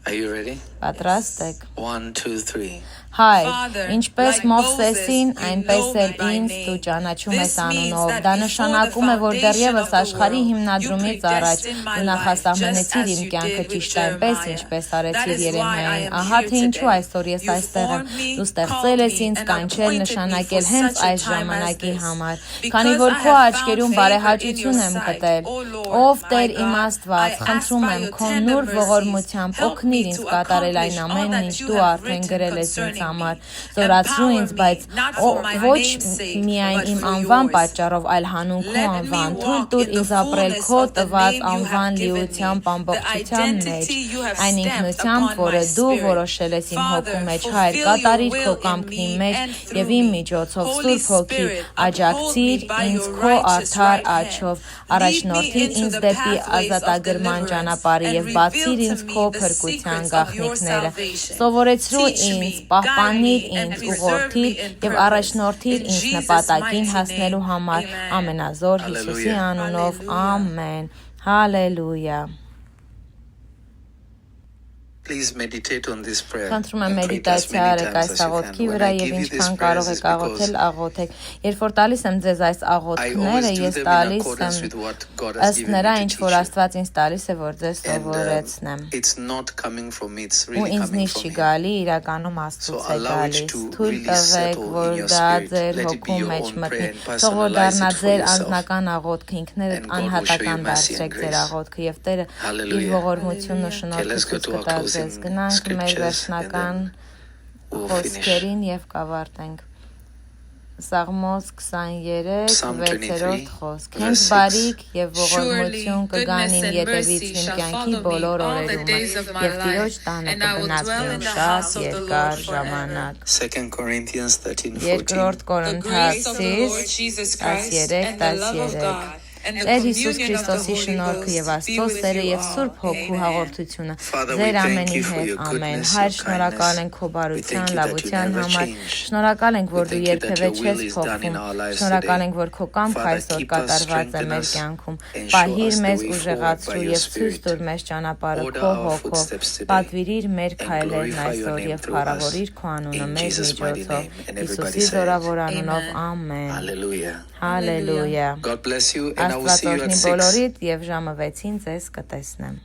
Are you ready? Պատրաստ եք։ 1, 2, 3. Հայր, ինչպես Մովսեսին, այնպես էլ ինձ դու ճանաչում ես անունով։ Դա նշանակում է, որ դեռևս աշխարհի հիմնադրումից առաջ դու նախասահմանեցիր իմ կյանքը ճիշտ այնպես, ինչպես արեցիր Երեմիային։ Ահա թե ինչու այսօր ես այստեղ եմ։ Դու ստեղծել ես ինձ, կանչել, նշանակել հենց այս ժամանակի համար։ Քանի որ քո աչքերում բարեհաճություն եմ գտել, ով Տեր իմ Աստված, խնդրում եմ քո նուրբ ողորմությամբ օգնիր ինձ կատարել այն ամենն, ինչ դու արդեն գրել ես ինձ համար, զորացրու ինձ, բայց ոչ միայն իմ անվան պատճառով, այլ հանուն քո անվան, թույլ տուր ինձ ապրել քո տված անվան լիությամբ, ամբողջության մեջ, այն ինքնությամբ, որը դու որոշել ես իմ հոգու մեջ, Հայր, կատարիր քո կամքի մեջ եւ իմ միջոցով Սուրբ Հոգի աջակցիր ինձ քո արդար աչքով, առաջնորդիր ինձ դեպի ազատագրման ճանապարհը եւ բացիր ինձ քո փրկության գաղտնիքները, սովորեցրու ինձ, պահպանիր ինձ, ուղղորդիր եւ առաջնորդիր ինձ նպատակին հասնելու համար, ամենազոր Հիսուսի անունով, ամեն, հալելույա։ Please meditate on this prayer. Խնդրում եմ and pray it as մեդիտացիա many արեք times այս as you can. աղոթքի When վրա I եւ give you these ինչքան prayers, կարող it's եք աղոթել, because աղոթեք։ Երբ որ տալիս եմ ձեզ այս I աղոթքները, always do ես them in տալիս accordance եմ with what God has ըստ given նրա, me ինչ to որ teach you. Աստված ինձ տալիս է, որ ձեզ And սովորեցնեմ։ it's not coming from me, it's Ու really coming ինձնից from չի Him. գալի, իրականում So Աստծուց է allow it գալիս։ to Թույլ really տվեք, settle որ in your դա spirit. ձեր Let it be հոգու your մեջ own մտնի։ prayer and Թող որ personalize դառնա it for ձեր yourself. անձնական աղոթքը, ինքներդ And God will show you անհատական mercy and դարձրեք ձեր grace. աղոթքը եւ Տերը իր Hallelujah. ողորմությունն ու Okay, let's go շնորհքը to our կտա closing ձեզ։ Գնանք մեր scriptures and վերջնական then we'll finish. խոսքերին եւ կավարտենք։ Սաղմոս 23, Psalm 6-րդ 23, խոսք։ verse Հենց 6. բարիք եւ Surely ողորմություն կգան իմ goodness and ետևից mercy իմ shall կյանքի follow me բոլոր all the օրերումը days of my եւ Տիրոջ life, տանը and I will dwell in կմնացնեմ the շատ house of the Lord երկար forever. ժամանակ։ 2 Corinthians 13:14. Երկրորդ The grace of the Կորինթացիս Lord Jesus Christ 13, and the love of 13 God and the Տեր Հիսուս communion of the Քրիստոսի Holy շնորհքը եւ Ghost be Աստծո with սերը you եւ Սուրբ all. Հոգու Amen. հաղորդությունը Father, we ձեր thank ամենի you for հետ, your ամեն։ goodness, Հայր, your շնորհակալ kindness. ենք քո We բարության, thank you that you լավության never համար։ change. Շնորհակալ ենք, որ We դու thank you that երբևէ your will չես is done in փոխվում։ our lives Շնորհակալ today. ենք, որ քո կամքը Father, այսօր keep us, կատարված է strengthen մեր us, կյանքում։ and show Պահիր us the մեզ way forward by ուժեղացրու your եւ ցույց Spirit. տուր մեզ ճանապարհը Order քո our հոգով։ footsteps today Պատվիրիր մեր and քայլերն glorify your այսօր name եւ through us. փառավորիր քո անունը In մեր Jesus' mighty միջոցով։ name. And everybody Հիսուսի said, զորավոր անունով, Amen. ամեն։ Hallelujah. Հալելույա։ God bless you, and I will Աստված see you at օրհնի 6. բոլորիդ եւ ժամը 6-ին ձեզ կտեսնեմ։